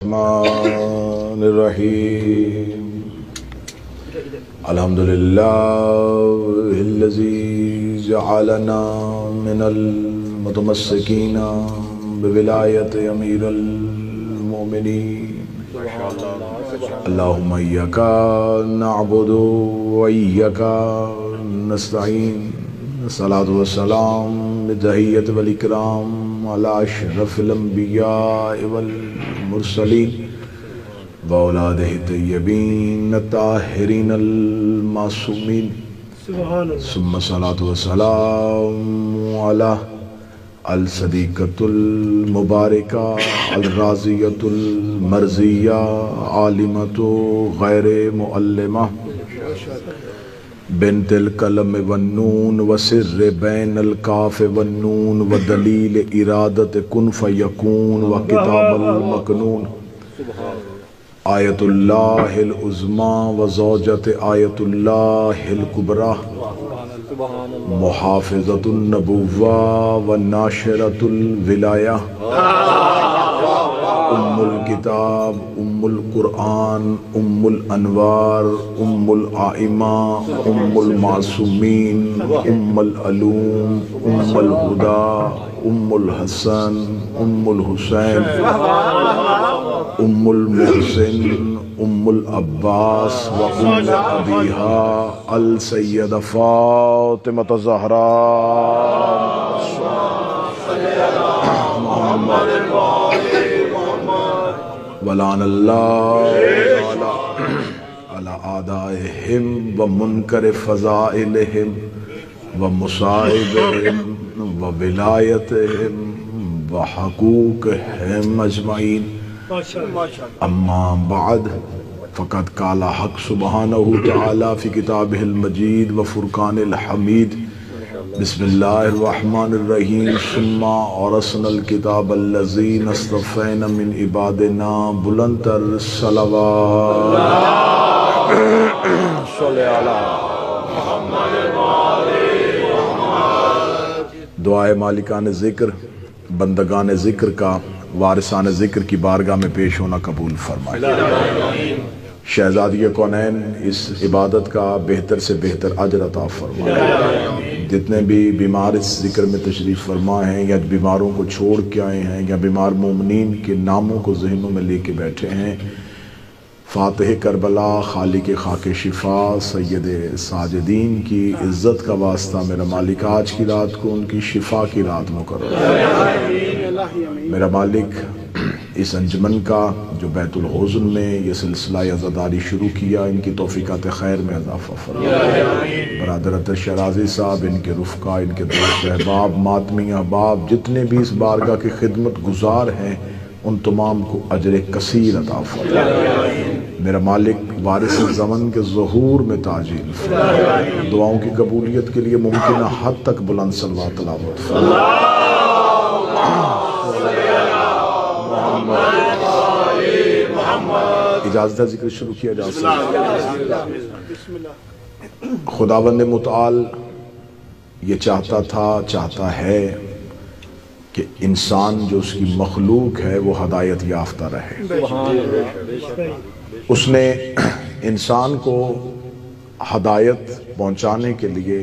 الرحمن الرحیم الحمدللہ الذی جعلنا من المتمسکین بولایت امیر المؤمنین اللہم ایاک نعبد و ایاک نستعین الصلاۃ والسلام بالتحیۃ والاکرام علی اشرف الانبیاء والمرسلین واولادہ الطیبین الطاہرین المعصومین ثم الصلاۃ والسلام علی الصدیقۃ المبارکہ الراضیۃ المرضیہ عالمۃ غیر معلمہ بنت القلم والنون وسر بین الکاف والنون ودلیل ارادت کن فیکون وکتاب المکنون آیت اللہ العظمی وزوجت آیت اللہ الکبریٰ محافظت النبوہ وناشرت الولایہ ام الکتاب ام القرآن ام الانوار ام الائمہ ام المعصومین ام العلوم ام الہدی ام الحسن ام الحسین ام المحسن ام العباس و ام ابیہا السیدہ فاطمہ الزہراء ولعن اللہ علی اعدائہم و منکر فضائلہم و مصائبہم و ولایتہم و حقوقہم اجمعین اما بعد فقد قال حق سبحانہ تعالی فی کتابہ المجید و فرقان الحمید بسم اللہ الرحمن الرحیم ثم اورثنا الکتاب الذین اصطفینا من عبادنا بلند تر صلوات صلی علی محمد دعائے مالکان ذکر بندگان ذکر کا وارثان ذکر کی بارگاہ میں پیش ہونا قبول فرمائے شہزادی کونین اس عبادت کا بہتر سے بہتر اجر عطا فرمائے جتنے بھی بیمار اس ذکر میں تشریف فرما ہیں یا بیماروں کو چھوڑ کے آئے ہیں یا بیمار مومنین کے ناموں کو ذہنوں میں لے کے بیٹھے ہیں فاتح کربلا خالق خاک شفا سید ساجدین کی عزت کا واسطہ میرا مالک آج کی رات کو ان کی شفا کی رات مقرر میرا مالک اس انجمن کا جو بیت الحزن میں یہ سلسلہ عزاداری شروع کیا ان کی توفیقات خیر میں اضافہ فرمائے برادر عطر شرازی صاحب ان کے رفقا ان کے دوست احباب ماتمی احباب جتنے بھی اس بارگاہ کی خدمت گزار ہیں ان تمام کو اجر کثیر عطا فرمائے میرا مالک وارث زمن کے ظہور میں تعجیل فرمائے دعاؤں کی قبولیت کے لیے ممکنہ حد تک بلند صلوات تلاوت فرمائے اجازت ہے ذکر شروع کیا جا سکتا خداوند متعال یہ چاہتا ہے کہ انسان جو اس کی مخلوق ہے وہ ہدایت یافتہ رہے اس نے انسان کو ہدایت پہنچانے کے لیے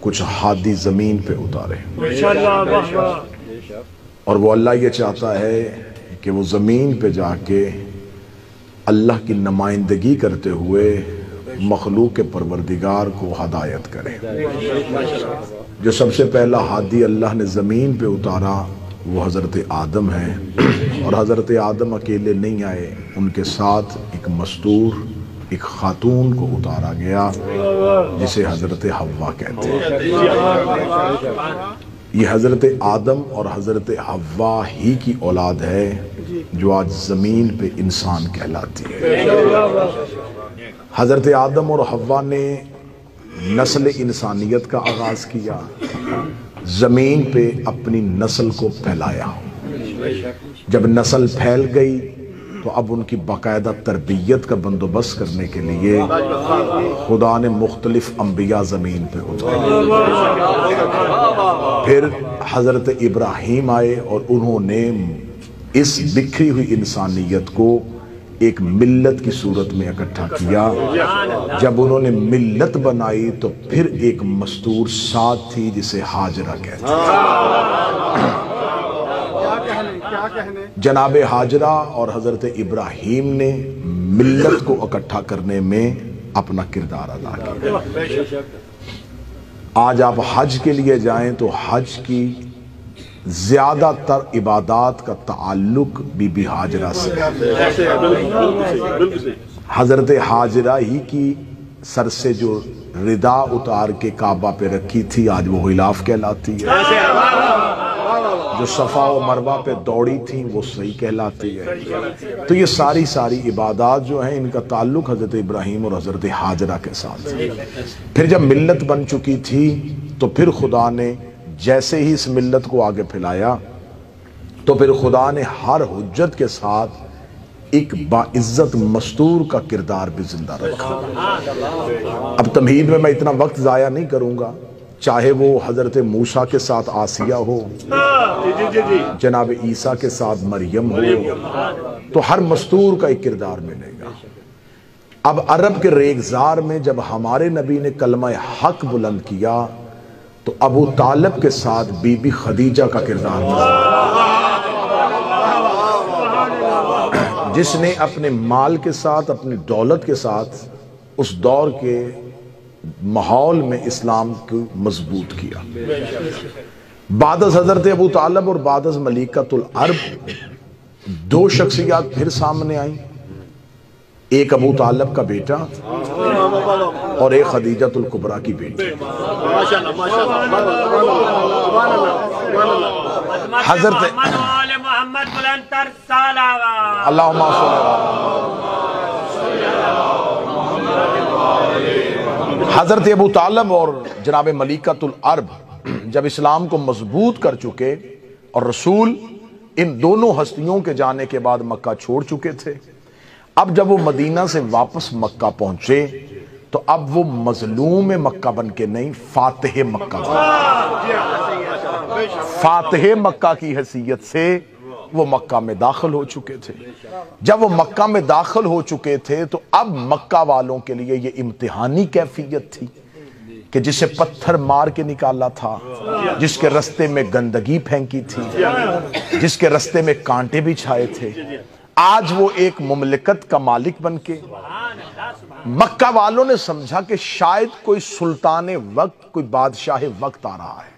کچھ ہادی زمین پہ اتارے اور وہ اللہ یہ چاہتا ہے کہ وہ زمین پہ جا کے اللہ کی نمائندگی کرتے ہوئے مخلوق پروردگار کو ہدایت کرے جو سب سے پہلا ہادی اللہ نے زمین پہ اتارا وہ حضرت آدم ہے اور حضرت آدم اکیلے نہیں آئے ان کے ساتھ ایک مستور ایک خاتون کو اتارا گیا جسے حضرت حوا کہتے ہیں یہ حضرت آدم اور حضرت حوا ہی کی اولاد ہے جو آج زمین پہ انسان کہلاتی ہے حضرت آدم اور حوا نے نسل انسانیت کا آغاز کیا زمین پہ اپنی نسل کو پھیلایا جب نسل پھیل گئی تو اب ان کی باقاعدہ تربیت کا بندوبست کرنے کے لیے خدا نے مختلف انبیاء زمین پہ اتارے پھر حضرت ابراہیم آئے اور انہوں نے اس بکھری ہوئی انسانیت کو ایک ملت کی صورت میں اکٹھا کیا. جب انہوں نے ملت بنائی تو پھر ایک مستور ساتھ تھی جسے ہاجرہ کہتے ہیں. جناب ہاجرہ اور حضرت ابراہیم نے ملت کو اکٹھا کرنے میں اپنا کردار ادا کیا. آج آپ حج کے لیے جائیں تو حج کی زیادہ تر عبادات کا تعلق بی بی ہاجرہ سے ہے. حضرت ہاجرہ ہی کی سر سے جو ردا اتار کے کعبہ پہ رکھی تھی آج وہ غلاف کہلاتی ہے. جو صفا و مروہ پہ دوڑی تھیں وہ صحیح کہلاتی ہے. تو یہ ساری عبادات جو ہیں ان کا تعلق حضرت ابراہیم اور حضرت ہاجرہ کے ساتھ. پھر جب ملت بن چکی تھی تو پھر خدا نے جیسے ہی اس ملت کو آگے پھیلایا تو پھر خدا نے ہر حجت کے ساتھ ایک باعزت مستور کا کردار بھی زندہ رکھا. اب تمہید میں اتنا وقت ضائع نہیں کروں گا. چاہے وہ حضرت موسیٰ کے ساتھ آسیہ ہو, جناب عیسیٰ کے ساتھ مریم ہو, تو ہر مستور کا ایک کردار ملے گا. اب عرب کے ریگزار میں جب ہمارے نبی نے کلمہ حق بلند کیا تو ابو طالب کے ساتھ بی بی خدیجہ کا کردار ملا, جس نے اپنے مال کے ساتھ اپنی دولت کے ساتھ اس دور کے ماحول میں اسلام کو مضبوط کیا. بعد از حضرت ابو طالب اور بعد از ملیکۃ العرب دو شخصیات پھر سامنے آئیں. ایک ابو طالب کا بیٹا اور ایک خدیجۃ الکبریٰ کی بیٹی. حضرت اللہم حضرت ابو طالب اور جناب ملیکۃ العرب جب اسلام کو مضبوط کر چکے اور رسول ان دونوں ہستیوں کے جانے کے بعد مکہ چھوڑ چکے تھے, اب جب وہ مدینہ سے واپس مکہ پہنچے تو اب وہ مظلوم مکہ بن کے نہیں, فاتح مکہ فاتح مکہ کی حیثیت سے وہ مکہ میں داخل ہو چکے تھے. جب وہ مکہ میں داخل ہو چکے تھے تو اب مکہ والوں کے لیے یہ امتحانی کیفیت تھی کہ جسے پتھر مار کے نکالا تھا, جس کے رستے میں گندگی پھینکی تھی, جس کے رستے میں کانٹے بھی چھائے تھے, آج وہ ایک مملکت کا مالک بن کے مکہ والوں نے سمجھا کہ شاید کوئی سلطان وقت, کوئی بادشاہ وقت آ رہا ہے.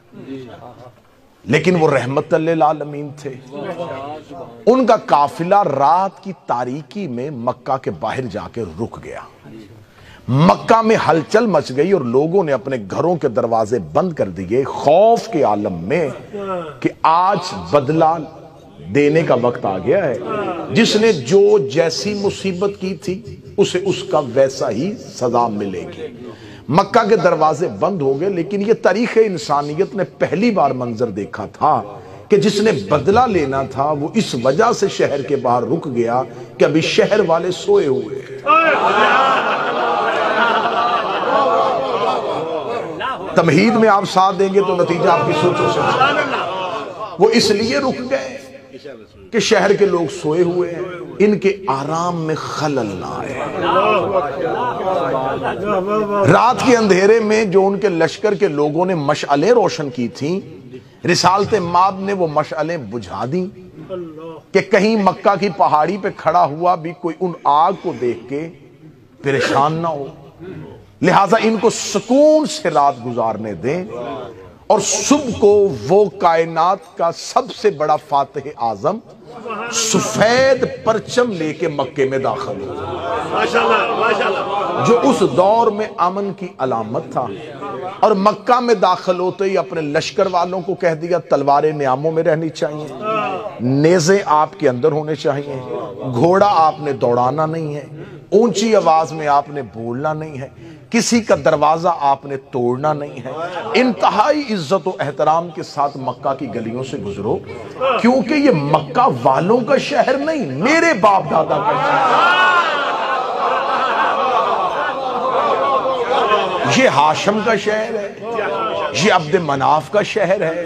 لیکن وہ رحمت للعالمین تھے. ان کا قافلہ رات کی تاریکی میں مکہ کے باہر جا کے رک گیا. مکہ میں ہلچل مچ گئی اور لوگوں نے اپنے گھروں کے دروازے بند کر دیے خوف کے عالم میں کہ آج بدلہ دینے کا وقت آ گیا ہے. جس نے جو جیسی مصیبت کی تھی اسے اس کا ویسا ہی سزا ملے گی. مکہ کے دروازے بند ہو گئے. لیکن یہ تاریخ انسانیت نے پہلی بار منظر دیکھا تھا کہ جس نے بدلہ لینا تھا وہ اس وجہ سے شہر کے باہر رک گیا کہ ابھی شہر والے سوئے ہوئے. تمہید میں آپ ساتھ دیں گے تو نتیجہ آپ کی سوچوں سے. وہ اس لیے رک گئے کہ شہر کے لوگ سوئے ہوئے ہیں, ان کے آرام میں خلل نہ آئے. رات کے اندھیرے میں جو ان کے لشکر کے لوگوں نے مشعلیں روشن کی تھیں, رسالت ماب نے وہ مشعلیں بجھا دیں کہ کہیں مکہ کی پہاڑی پہ کھڑا ہوا بھی کوئی ان آگ کو دیکھ کے پریشان نہ ہو. لہٰذا ان کو سکون سے رات گزارنے دیں اور صبح کو وہ کائنات کا سب سے بڑا فاتح اعظم سفید پرچم لے کے مکے میں داخل ہو, جو اس دور میں امن کی علامت تھا. اور مکہ میں داخل ہوتے ہی اپنے لشکر والوں کو کہہ دیا تلواریں نیاموں میں رہنی چاہیے, نیزے آپ کے اندر ہونے چاہیے, گھوڑا آپ نے دوڑانا نہیں ہے, اونچی آواز میں آپ نے بولنا نہیں ہے, کسی کا دروازہ آپ نے توڑنا نہیں ہے. انتہائی عزت و احترام کے ساتھ مکہ کی گلیوں سے گزرو, کیونکہ یہ مکہ والوں کا شہر نہیں, میرے باپ دادا کا شہر. یہ ہاشم کا شہر ہے, یہ عبد مناف کا شہر ہے,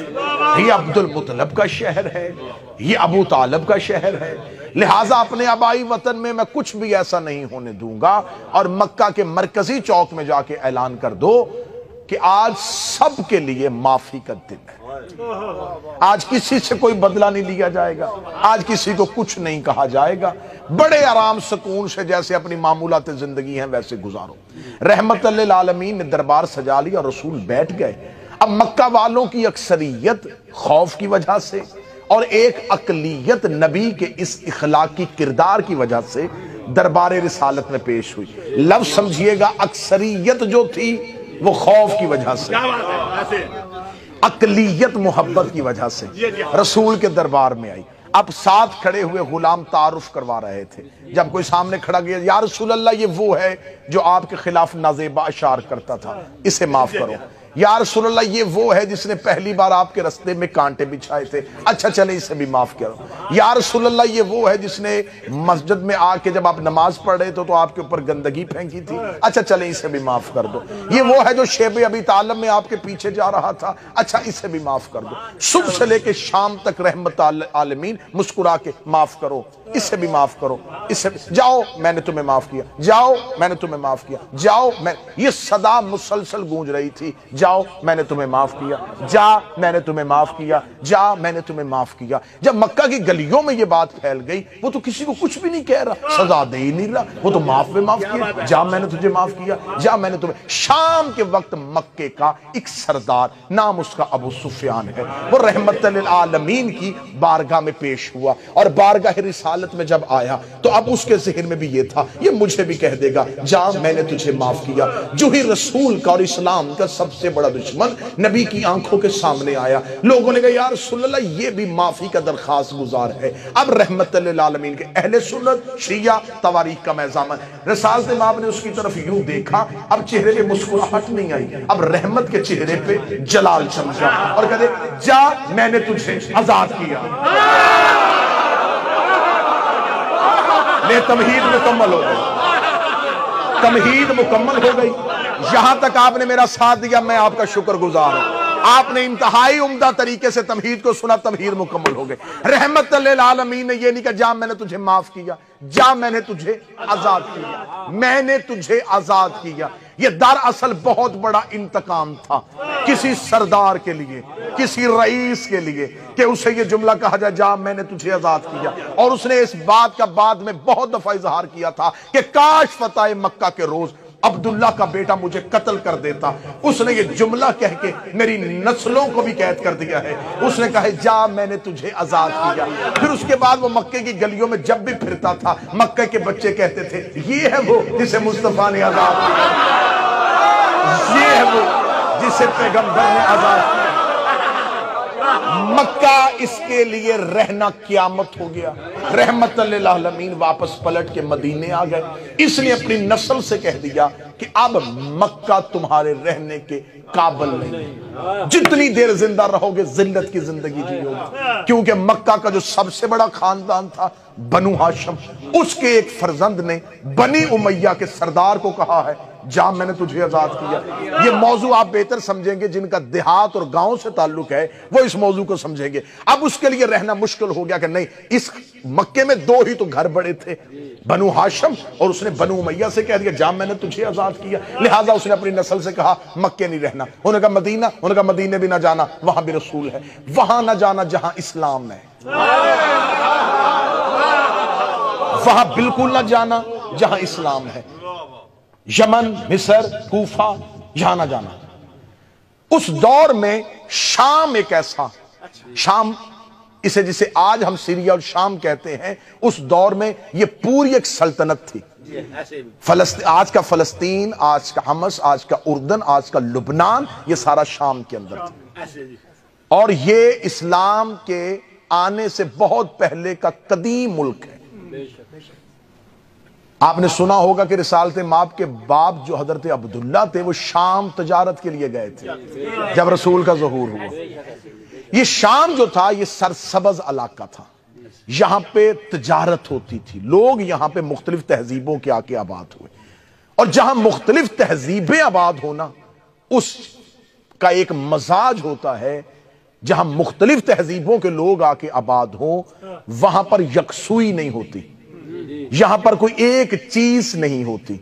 یہ عبد المطلب کا شہر ہے، یہ ابو طالب کا شہر ہے، لہٰذا اپنے آبائی وطن میں کچھ بھی ایسا نہیں ہونے دوں گا۔ اور مکہ کے مرکزی چوک میں جا کے اعلان کر دو کہ آج سب کے لیے معافی کا دن ہے، آج کسی سے کوئی بدلہ نہیں لیا جائے گا، آج کسی کو کچھ نہیں کہا جائے گا، بڑے آرام سکون سے جیسے اپنی معمولات زندگی ہیں ویسے گزارو۔ رحمت للعالمین نے دربار سجا لیا اور رسول بیٹھ گئے۔ اب مکہ والوں کی اکثریت خوف کی وجہ سے اور ایک اقلیت نبی کے اس اخلاقی کردار کی وجہ سے دربار رسالت میں پیش ہوئی۔ لفظ سمجھیے گا، اکثریت جو تھی وہ خوف کی وجہ سے، اقلیت محبت کی وجہ سے رسول کے دربار میں آئی۔ اب ساتھ کھڑے ہوئے غلام تعارف کروا رہے تھے۔ جب کوئی سامنے کھڑا گیا، یا رسول اللہ یہ وہ ہے جو آپ کے خلاف نازیبہ اشعار کرتا تھا، اسے معاف کرو۔ یا رسول اللہ یہ وہ ہے جس نے پہلی بار آپ کے رستے میں کانٹے بچھائے تھے، اچھا چلے اسے بھی معاف کرو۔ یا رسول اللہ یہ وہ ہے جس نے مسجد میں آ کے جب آپ نماز پڑھ رہے تھے تو آپ کے اوپر گندگی پھینکی تھی، اچھا چلے اسے بھی معاف کر دو۔ یہ وہ ہے جو شیب ابی طالب میں آپ کے پیچھے جا رہا تھا، اچھا اسے بھی معاف کر دو۔ صبح سے لے کے شام تک رحمت عالمین مسکرا کے معاف کرو، اسے بھی معاف کرو، اسے بھی جاؤ میں نے تمہیں معاف کیا، جاؤ میں نے تمہیں معاف کیا، جاؤ میں، یہ صدا مسلسل گونج رہی تھی، جاؤ میں نے تمہیں معاف کیا، جا میں نے تمہیں معاف کیا، جا میں نے تمہیں معاف کیا۔ جب مکہ کی گلیوں میں یہ بات پھیل گئی، وہ تو کسی کو کچھ بھی نہیں کہہ رہا، سزا دے ہی نہیں رہا، وہ تو معاف کیا، جا میں نے تجھے معاف کیا، جا میں نے تمہیں۔ شام کے وقت مکے کا ایک سردار، نام اس کا ابو سفیان ہے، وہ رحمت للعالمین کی بارگاہ میں پیش ہوا، اور بارگاہ رسالت میں جب آیا تو اب اس کے ذہن میں بھی یہ تھا، یہ مجھے بھی کہہ دے گا جا میں نے تجھے معاف کیا۔ جو ہی رسول کا اور اسلام کا سب سے بڑا دشمن نبی کی آنکھوں کے سامنے آیا، لوگوں نے کہا یا رسول اللہ یہ بھی معافی کا درخواست گزار ہے۔ اب رحمت للعالمین کے اہل سنت شیعہ تواریخ کا میزان، رسالت مآب نے اس کی طرف یوں دیکھا، اب چہرے پہ مسکراہٹ نہیں آئی، اب رحمت کے چہرے پہ جلال چمکا، اور کہتے جا میں نے تجھے آزاد کیا۔ لے تمہید مکمل ہو گئی، تمہید مکمل ہو گئی۔ یہاں تک آپ نے میرا ساتھ دیا، میں آپ کا شکر گزار ہوں۔ آپ نے انتہائی عمدہ طریقے سے تمہید کو سنا، تمہید مکمل ہو گئی۔ رحمت للعالمین نے یہ نہیں کہا جا میں نے تجھے معاف کیا، جا میں نے تجھے آزاد کیا، میں نے تجھے آزاد کیا۔ یہ دراصل بہت بڑا انتقام تھا کسی سردار کے لیے، کسی رئیس کے لیے، کہ اسے یہ جملہ کہا جائے جا میں نے تجھے آزاد کیا۔ اور اس نے اس بات کا بعد میں بہت دفعہ اظہار کیا تھا کہ کاش فتح مکہ کے روز عبداللہ کا بیٹا مجھے قتل کر دیتا۔ اس نے یہ جملہ کہہ کے میری نسلوں کو بھی قید کر دیا ہے۔ اس نے کہا جا میں نے تجھے آزاد کیا۔ پھر اس کے بعد وہ مکے کی گلیوں میں جب بھی پھرتا تھا، مکے کے بچے کہتے تھے یہ ہے وہ جسے مصطفیٰ نے آزاد کیا، یہ ہے وہ جسے پیغمبر نے آزاد کیا۔ مکہ اس کے لیے رہنا قیامت ہو گیا۔ رحمت للعالمین واپس پلٹ کے مدینے آ گئے۔ اس نے اپنی نسل سے کہہ دیا کہ اب مکہ تمہارے رہنے کے قابل نہیں، جتنی دیر زندہ رہو گے ذلت کی زندگی جیو گے، کیونکہ مکہ کا جو سب سے بڑا خاندان تھا بنو ہاشم، اس کے ایک فرزند نے بنی امیہ کے سردار کو کہا ہے جا میں نے تجھے آزاد کیا۔ یہ موضوع آپ بہتر سمجھیں گے، جن کا دیہات اور گاؤں سے تعلق ہے وہ اس موضوع کو سمجھیں گے۔ اب اس کے لیے رہنا مشکل ہو گیا کہ نہیں، اس مکے میں دو ہی تو گھر بڑے تھے، بنو ہاشم، اور اس نے بنو امیہ سے کہہ دیا جا میں نے تجھے آزاد کیا۔ لہٰذا اس نے اپنی نسل سے کہا مکے نہیں رہنا، انہوں نے کہا مدینہ، انہوں نے کہا مدینے بھی نہ جانا، وہاں بھی رسول ہے، وہاں نہ جانا جہاں اسلام ہے، وہاں بالکل نہ جانا جہاں اسلام ہے، یمن، مصر، کوفہ، یہاں نہ جانا۔ اس دور میں شام ایک ایسا، شام اسے جسے آج ہم سیریا اور شام کہتے ہیں، اس دور میں یہ پوری ایک سلطنت تھی۔ آج کا فلسطین، آج کا حمص، آج کا اردن، آج کا لبنان، یہ سارا شام کے اندر تھا، اور یہ اسلام کے آنے سے بہت پہلے کا قدیم ملک ہے۔ آپ نے سنا ہوگا کہ رسالت مآب کے باپ جو حضرت عبداللہ تھے وہ شام تجارت کے لیے گئے تھے جب رسول کا ظہور ہوا۔ یہ شام جو تھا یہ سرسبز علاقہ تھا، یہاں پہ تجارت ہوتی تھی، لوگ یہاں پہ مختلف تہذیبوں کے آ کے آباد ہوئے، اور جہاں مختلف تہذیبیں آباد ہونا اس کا ایک مزاج ہوتا ہے جہاں مختلف تہذیبوں کے لوگ آ کے آباد ہوں وہاں پر یکسوئی نہیں ہوتی، یہاں پر کوئی ایک چیز نہیں ہوتی۔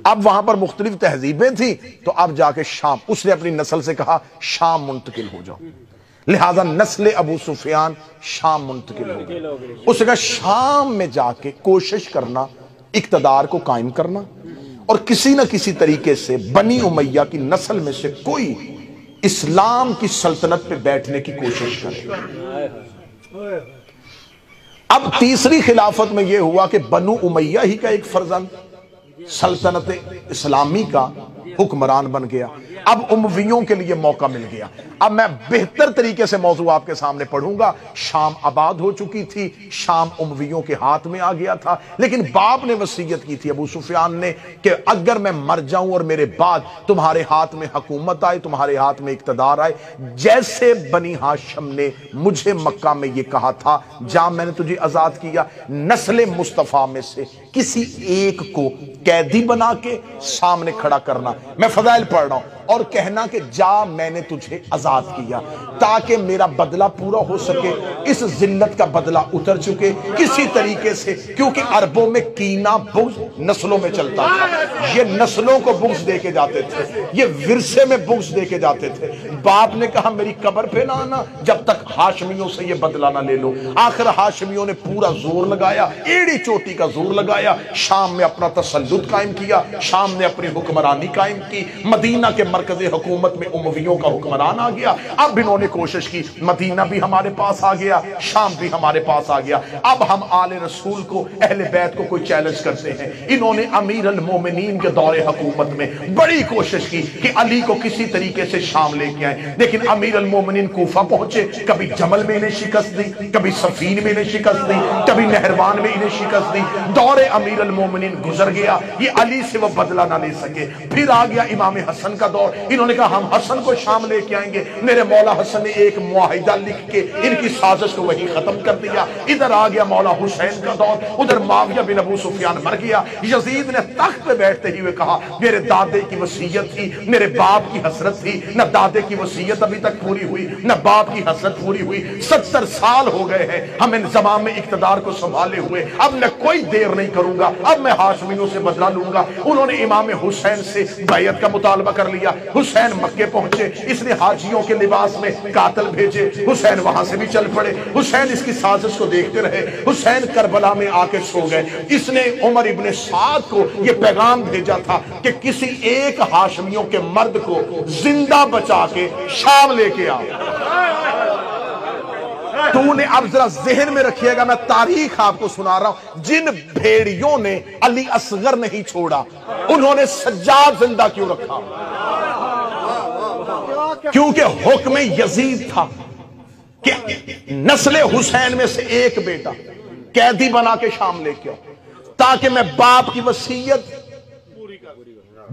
اب وہاں پر مختلف تہذیبیں تھیں تو اب جا کے شام، اس نے اپنی نسل سے کہا شام منتقل ہو جاؤ، لہذا نسل ابو سفیان شام منتقل ہو گئی۔ اس نے کہا شام میں جا کے کوشش کرنا اقتدار کو قائم کرنا اور کسی نہ کسی طریقے سے بنی امیہ کی نسل میں سے کوئی اسلام کی سلطنت پہ بیٹھنے کی کوشش کرے۔ اب تیسری خلافت میں یہ ہوا کہ بنو امیہ ہی کا ایک فرزند سلطنت اسلامی کا حکمران بن گیا۔ اب امویوں کے لیے موقع مل گیا۔ اب میں بہتر طریقے سے موضوع آپ کے سامنے پڑھوں گا۔ شام آباد ہو چکی تھی، شام امویوں کے ہاتھ میں آ گیا تھا، لیکن باپ نے وصیت کی تھی ابو سفیان نے کہ اگر میں مر جاؤں اور میرے بعد تمہارے ہاتھ میں حکومت آئے، تمہارے ہاتھ میں اقتدار آئے، جیسے بنی ہاشم نے مجھے مکہ میں یہ کہا تھا جہاں میں نے تجھے آزاد کیا، نسل مصطفیٰ میں سے کسی ایک کو قیدی بنا کے سامنے کھڑا کرنا۔ میں فضائل پڑھ رہا ہوں اور کہنا کہ جا میں نے تجھے آزاد کیا تاکہ میرا بدلہ پورا ہو سکے، اس ذلت کا بدلہ اتر چکے کسی طریقے سے، کیونکہ عربوں میں کینہ بغض نسلوں میں چلتا تھا۔ یہ نسلوں کو بغض دے کے جاتے تھے، یہ ورثے میں بغض دے کے جاتے تھے۔ باپ نے کہا میری قبر پہ نہ آنا جب تک ہاشمیوں سے یہ بدلہ نہ لے لو۔ آخر ہاشمیوں نے پورا زور لگایا، ایڑی چوٹی کا زور لگایا، شام میں اپنا تسلط قائم کیا، شام نے اپنی حکمرانی قائم کی، مدینہ کے مرکز حکومت میں امویوں کا حکمران آ گیا۔ اب انہوں نے کوشش کی مدینہ بھی ہمارے پاس آ گیا، شام بھی ہمارے پاس آ گیا، اب ہم آل رسول کو، اہل بیت کو کوئی چیلنج کرتے ہیں۔ انہوں نے امیر المومنین کے دور حکومت میں بڑی کوشش کی کہ علی کو کسی طریقے سے شام لے کے آئیں، لیکن امیر المومنین کوفہ پہنچے، کبھی جمل میں انہیں شکست دی، کبھی صفین میں انہیں شکست دی، کبھی نہروان میں انہیں شکست دی۔ دور امیر المومنین گزر گیا، یہ علی سے وہ بدلہ نہ لے سکے۔ پھر آ گیا امام حسن کا دور، انہوں نے کہا ہم حسن کو شام لے کے آئیں گے۔ میرے مولا حسن نے ایک معاہدہ لکھ کے ان کی سازش کو وہی ختم کر دیا۔ ادھر آ گیا مولا حسین کا دور، ادھر معاویہ بن ابو سفیان مر گیا۔ یزید نے تخت پہ بیٹھتے ہی ہوئے کہا میرے دادے کی وصیت تھی، میرے باپ کی حسرت تھی، نہ دادے کی وصیت ابھی تک پوری ہوئی نہ باپ کی حسرت پوری ہوئی۔ 70 سال ہو گئے ہیں ہم انضمام میں اقتدار کو سنبھالے ہوئے، اب میں کوئی دیر نہیں کروں گا، اب میں ہاشمیوں سے بدلہ لوں گا۔ انہوں نے امام حسین سے بیعت کا مطالبہ کر لیا۔ حسین مکے پہنچے، اس نے حاجیوں کے لباس میں قاتل بھیجے، حسین وہاں سے بھی چل پڑے۔ حسین اس کی سازش کو دیکھتے رہے، حسین کربلا میں آ کے سو گئے۔ اس نے عمر ابن سعد کو یہ پیغام بھیجا تھا کہ کسی ایک ہاشمیوں کے مرد کو زندہ بچا کے شام لے کے آ۔ تو نے اب ذرا ذہن میں رکھیے گا، میں تاریخ آپ کو سنا رہا ہوں، جن بھیڑیوں نے علی اصغر نہیں چھوڑا انہوں نے سجاد زندہ کیوں رکھا؟ کیونکہ حکم یزید تھا کہ نسل حسین میں سے ایک بیٹا قیدی بنا کے شام لے کے آؤ تاکہ میں باپ کی وصیت،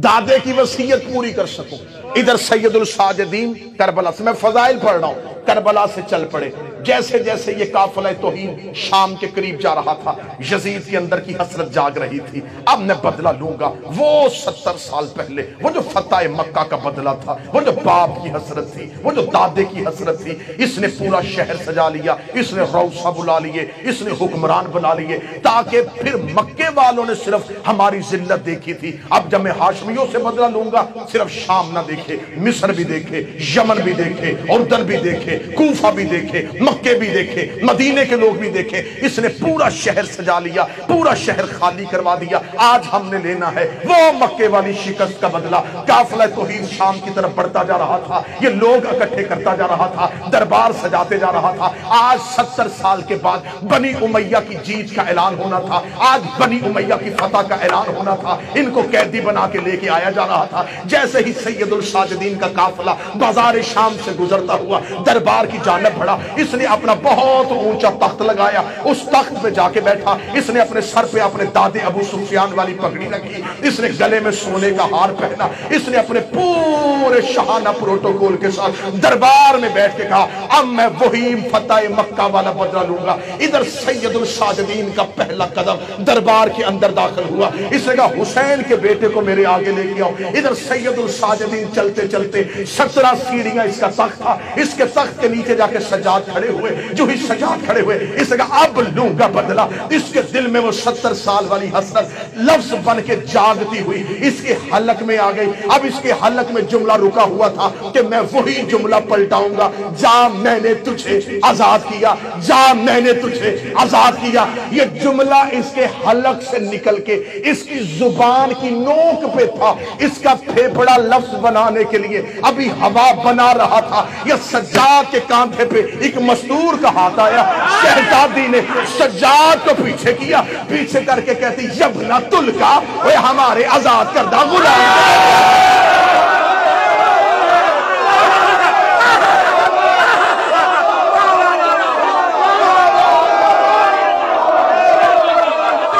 دادے کی وصیت پوری کر سکوں۔ ادھر سید الساجدین کربلا سے، میں فضائل پڑھ رہا ہوں، کربلا سے چل پڑے۔ جیسے جیسے یہ قافلہ توہین شام کے قریب جا رہا تھا، یزید کے اندر کی حسرت جاگ رہی تھی، اب میں بدلہ لوں گا۔ وہ 70 سال پہلے وہ جو فتح مکہ کا بدلہ تھا، وہ جو باپ کی حسرت تھی، وہ جو دادے کی حسرت تھی، اس نے پورا شہر سجا لیا، اس نے روثہ بلا لیے، اس نے حکمران بنا لیے، تاکہ پھر مکے والوں نے صرف ہماری ذلت دیکھی تھی، اب جب میں ہاشمیوں سے بدلہ لوں گا صرف شام نہ دیکھے، مصر بھی دیکھے، یمن بھی دیکھے، اردن بھی دیکھے، کوفہ بھی دیکھے، مکے بھی دیکھے، مدینے کے لوگ بھی دیکھے۔ اس نے پورا شہر سجا لیا، پورا شہر خالی کروا دیا۔ آج ہم نے لینا ہے وہ مکے والی شکست کا بدلہ۔ قافلہ توحید شام کی طرف بڑھتا جا رہا تھا، یہ لوگ اکٹھے کرتا جا رہا تھا، دربار سجاتے جا رہا تھا۔ آج 70 سال کے بعد بنی امیہ کی جیت کا اعلان ہونا تھا، آج بنی امیہ کی فتح کا اعلان ہونا تھا۔ ان کو قیدی بنا کے لے کے آیا جا رہا تھا۔ جیسے ہی سید الساجدین کا قافلہ بازار شام سے گزرتا ہوا دربار کی جانب بڑھا، اس نے اپنا بہت اونچا تخت لگایا، اس تخت پہ جا کے بیٹھا۔ اس نے اپنے سر پہ اپنے دادے ابو سفیان والی پگڑی رکھی، اس نے گلے میں سونے کا ہار پہنا، اس نے اپنے پورے شاہانہ پروٹوکول کے ساتھ دربار میں بیٹھ کے کہا اب میں وہی فتح مکہ والا بدلہ لوں گا۔ ادھر سید الساجدین کا پہلا قدم دربار کے اندر داخل ہوا، اس نے کہا حسین کے بیٹے کو میرے آگے لے کے آؤ۔ ادھر سید الساجدین چلتے چلتے 17 سیڑھیاں اس کا تخت تھا، اس کے تخت کے نیچے جا کے سجاد کھڑے ہوئے۔ جو ہی سجاد کھڑے ہوئے اس نے کہا اب لوں گا بدلہ۔ اس کے دل میں وہ 70 سال والی حسرت لفظ بن کے جاگتی ہوئی اس کے حلق میں آ گئی۔ اب اس کے حلق میں جملہ رکا ہوا تھا کہ میں وہی جملہ پلٹاؤں گا، جا میں نے تجھے آزاد کیا، جا میں نے تجھے آزاد کیا۔ یہ جملہ اس کے حلق سے نکل کے اس کی زبان کی نوک پہ تھا، اس کا پھیپڑا لفظ بنانے کے لیے ابھی ہوا بنا رہا تھا۔ یہ سجاد کے کاندھے پہ ایک مستور کا ہاتھ آیا، شہزادی نے سجاد کو پیچھے کیا، پیچھے کر کے کہتی یبنا تلکا، اے ہمارے آزاد کردہ غلام۔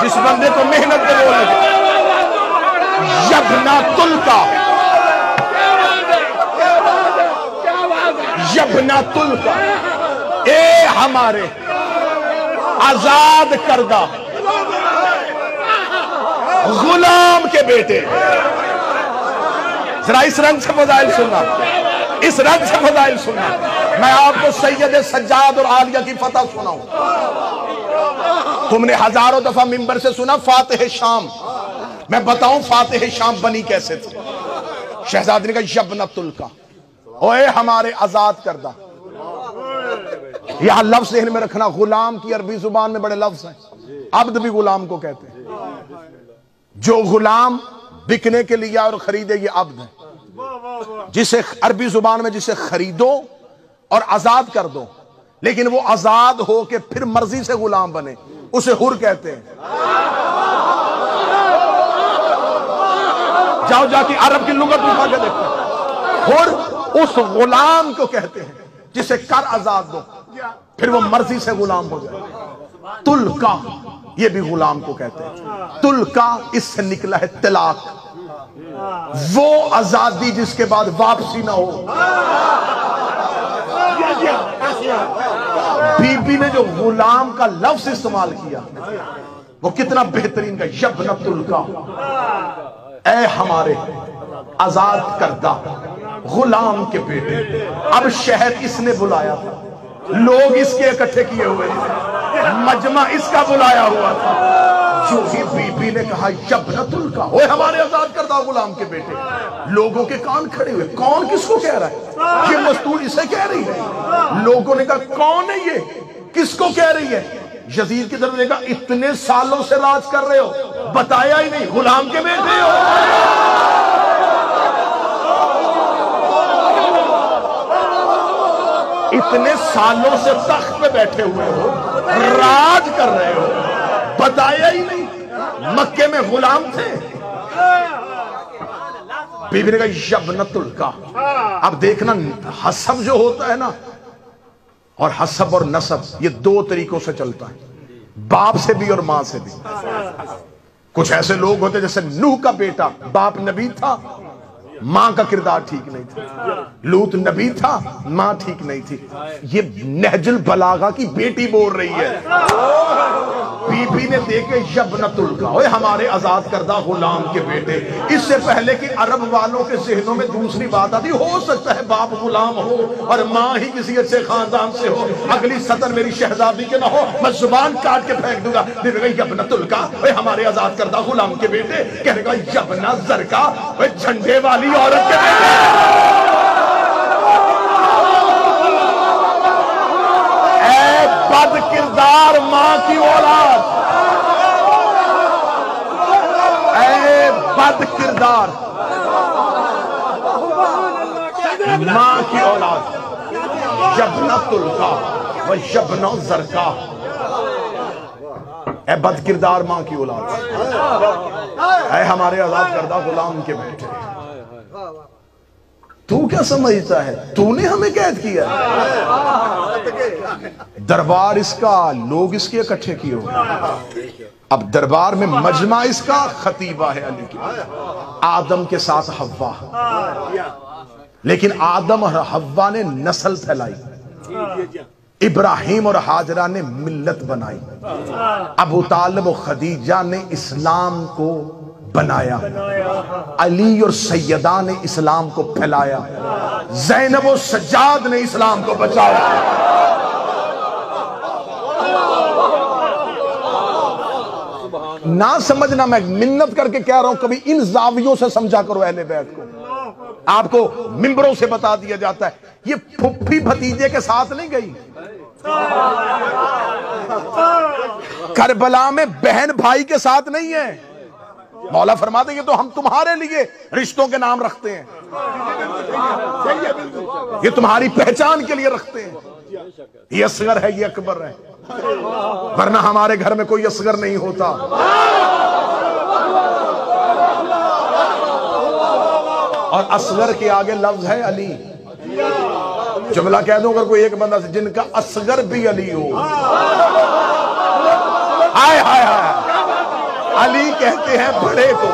جس بندے کو محنت دے بولے یبنا تلکا، یبنا تلکا، اے ہمارے آزاد کردہ غلام کے بیٹے۔ ذرا اس رنگ سے فضائل سننا، اس رنگ سے فضائل سننا۔ میں آپ کو سید سجاد اور عالیہ کی فتح سناؤں۔ تم نے ہزاروں دفعہ منبر سے سنا فاتح شام، میں بتاؤں فاتح شام بنی کیسے تھی۔ شہزادی نے کہا یبنا تلکا، اوے ہمارے آزاد کردہ۔ یہاں لفظ ذہن میں رکھنا، غلام کی عربی زبان میں بڑے لفظ ہیں، عبد بھی غلام کو کہتے ہیں۔ جو غلام بکنے کے لیے اور خریدے یہ عبد ہے، جسے عربی زبان میں جسے خریدو اور آزاد کر دو، لیکن وہ آزاد ہو کے پھر مرضی سے غلام بنے، اسے حر کہتے ہیں۔ جاؤ جا کے عرب کی لغت اٹھا کے دیکھو، حر اس غلام کو کہتے ہیں جسے کر آزاد دو پھر وہ مرضی سے غلام ہو جائے۔ تلکا یہ بھی غلام کو کہتے ہیں۔ تلکا اس سے نکلا ہے طلاق، وہ آزادی جس کے بعد واپسی نہ ہو۔ بی بی نے جو غلام کا لفظ استعمال کیا وہ کتنا بہترین کا، یبنا تلکا، اے ہمارے آزاد کردہ غلام کے بیٹے۔ اب شہر اس نے بلایا تھا، لوگ اس کے اکٹھے کیے ہوئے تھے، مجمع اس کا بلایا ہوا تھا۔ جو ہی بی بی نے کہا یبنا تلکا، اوے ہمارے آزاد کردہ غلام کے بیٹے، لوگوں کے کان کھڑے ہوئے، کون کس کو کہہ رہا ہے؟ یہ مستور اسے کہہ رہی ہے۔ لوگوں نے کہا کون ہے یہ، کس کو کہہ رہی ہے؟ یزید کی طرف نے کہا اتنے سالوں سے راج کر رہے ہو، بتایا ہی نہیں، غلام کے بیٹے ہو۔ اتنے سالوں سے تخت پہ بیٹھے ہوئے ہو، راج کر رہے ہو، بتایا ہی نہیں، مکے میں غلام تھے۔ بی بی نے کہا یبنا تلکا۔ اب دیکھنا حسب جو ہوتا ہے نا، اور حسب اور نسب یہ دو طریقوں سے چلتا ہے، باپ سے بھی اور ماں سے بھی۔ کچھ ایسے لوگ ہوتے جیسے نوح کا بیٹا، باپ نبی تھا، ماں کا کردار ٹھیک نہیں تھا۔ لوط نبی تھا، ماں ٹھیک نہیں تھی۔ یہ نہج البلاغہ کی بیٹی بول رہی ہے۔ بی بی نے دیکھے یبنا تلکا، اوے ہمارے آزاد کردہ غلام کے بیٹے۔ اس سے پہلے کہ عرب والوں کے ذہنوں میں دوسری بات آتی، ہو سکتا ہے باپ غلام ہو اور ماں ہی کسی اچھے خاندان سے ہو، اگلی سطر میری شہزادی کے نہ ہو، میں زبان کاٹ کے پھینک دوں گا۔ دیکھے گا یبنا تلکا، اوے ہمارے آزاد کردہ غلام کے بیٹے، کہنے گا یبنا زرکا، اوے جھنڈے والی عورت کے بیٹے۔ اے بد کردار ماں کی اولاد، اے بد کردار ماں کی اولاد، یبنا تلکا و یبنا زرکا، اے بد کردار ماں کی اولاد، اے ہمارے آزاد کردہ غلام کے بیٹے۔ تو کیا سمجھتا ہے تو نے ہمیں قید کیا؟ دربار اس کا، لوگ اس کے اکٹھے کیے ہوئے۔ اب دربار میں مجمع اس کا، خطیبہ ہے علی کی، آدم کے ساتھ حوا، لیکن آدم اور حوا نے نسل پھیلائی، ابراہیم اور ہاجرہ نے ملت بنائی، ابو طالب و خدیجہ نے اسلام کو بنایا، علی اور سیدہ نے اسلام کو پھیلایا، زینب و سجاد نے اسلام کو بچایا۔ نہ سمجھنا، میں منت کر کے کہہ رہا ہوں، کبھی ان زاویوں سے سمجھا کرو اہل بیت کو۔ آپ کو ممبروں سے بتا دیا جاتا ہے یہ پھپھی بھتیجے کے ساتھ نہیں گئی، کربلا میں بہن بھائی کے ساتھ نہیں ہے۔ مولا فرماتے ہیں یہ تو ہم تمہارے لیے رشتوں کے نام رکھتے ہیں، یہ تمہاری پہچان کے لیے رکھتے ہیں، یہ اصغر ہے، یہ اکبر ہے، ورنہ ہمارے گھر میں کوئی اصغر نہیں ہوتا۔ اور اصغر کے آگے لفظ ہے علی۔ جملہ کہہ دوں اگر کوئی ایک بندہ سے جن کا اصغر بھی علی ہو، ہائے ہائے ہائے، علی کہتے ہیں بڑے کو،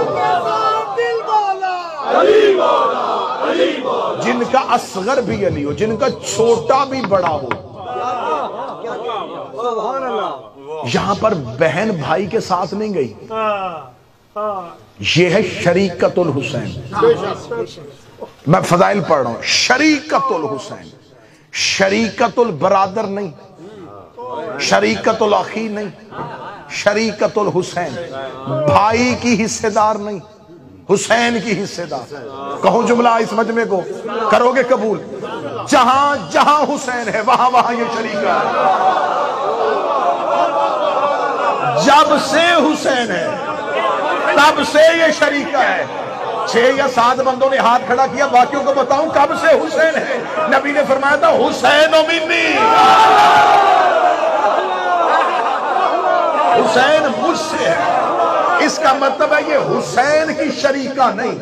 جن کا اصغر بھی علی ہو، جن کا چھوٹا بھی بڑا ہو۔ یہاں پر بہن بھائی کے ساتھ نہیں گئی، یہ ہے شریکت الحسین۔ میں فضائل پڑھ رہا ہوں، شریکت الحسین، شریکت البرادر نہیں، شریکت الاخی نہیں، شریکت الحسین، بھائی کی حصے دار نہیں، حسین کی حصے دار۔ کہوں جملہ اس مجمع کو کرو گے قبول؟ جہاں جہاں حسین ہے وہاں وہاں یہ شریک ہے۔ جب سے حسین ہے تب سے یہ شریک ہے۔ 6 یا 7 بندوں نے ہاتھ کھڑا کیا، باقیوں کو بتاؤں کب سے حسین ہے؟ نبی نے فرمایا تھا حسین و منی، حسین مجھ سے ہے۔ اس کا مطلب ہے یہ حسین کی شریکہ نہیں،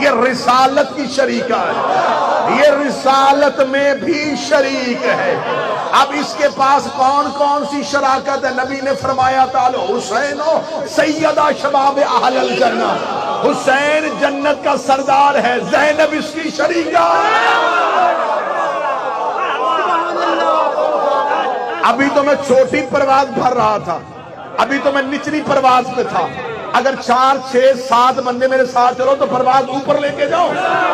یہ رسالت کی شریکہ ہے، یہ رسالت میں بھی شریک ہے۔ اب اس کے پاس کون کون سی شراکت ہے؟ نبی نے فرمایا تھا حسین سیدہ شباب اہل الجنہ، حسین جنت کا سردار ہے، زینب اس کی شریکہ ہے۔ ابھی تو میں چھوٹی پرواز بھر رہا تھا، ابھی تو میں نچلی پرواز پہ تھا، اگر 4 6 7 بندے میرے ساتھ چلو تو پرواز اوپر لے کے جاؤ۔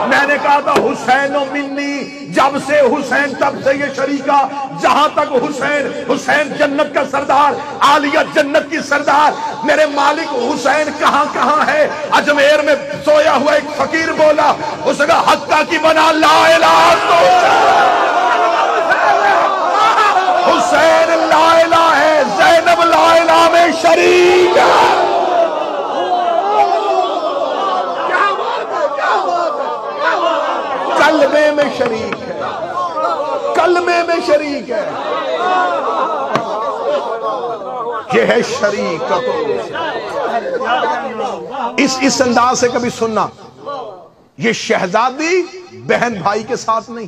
میں نے کہا تھا حسین و منی، جب سے حسین تب سے یہ شریکہ، جہاں تک حسین، حسین جنت کا سردار، عالیہ جنت کی سردار۔ میرے مالک حسین کہاں کہاں ہے؟ اجمیر میں سویا ہوا ایک فقیر بولا، اس کا حقہ کی بنا لا الہ تو حسین لا الہ ہے، زینب لا الہ میں شریک ہے۔ کلمے میں شریک ہے، کلمے میں شریک ہے، یہ ہے شریکت۔ اس انداز سے کبھی سننا، یہ شہزادی بہن بھائی کے ساتھ نہیں،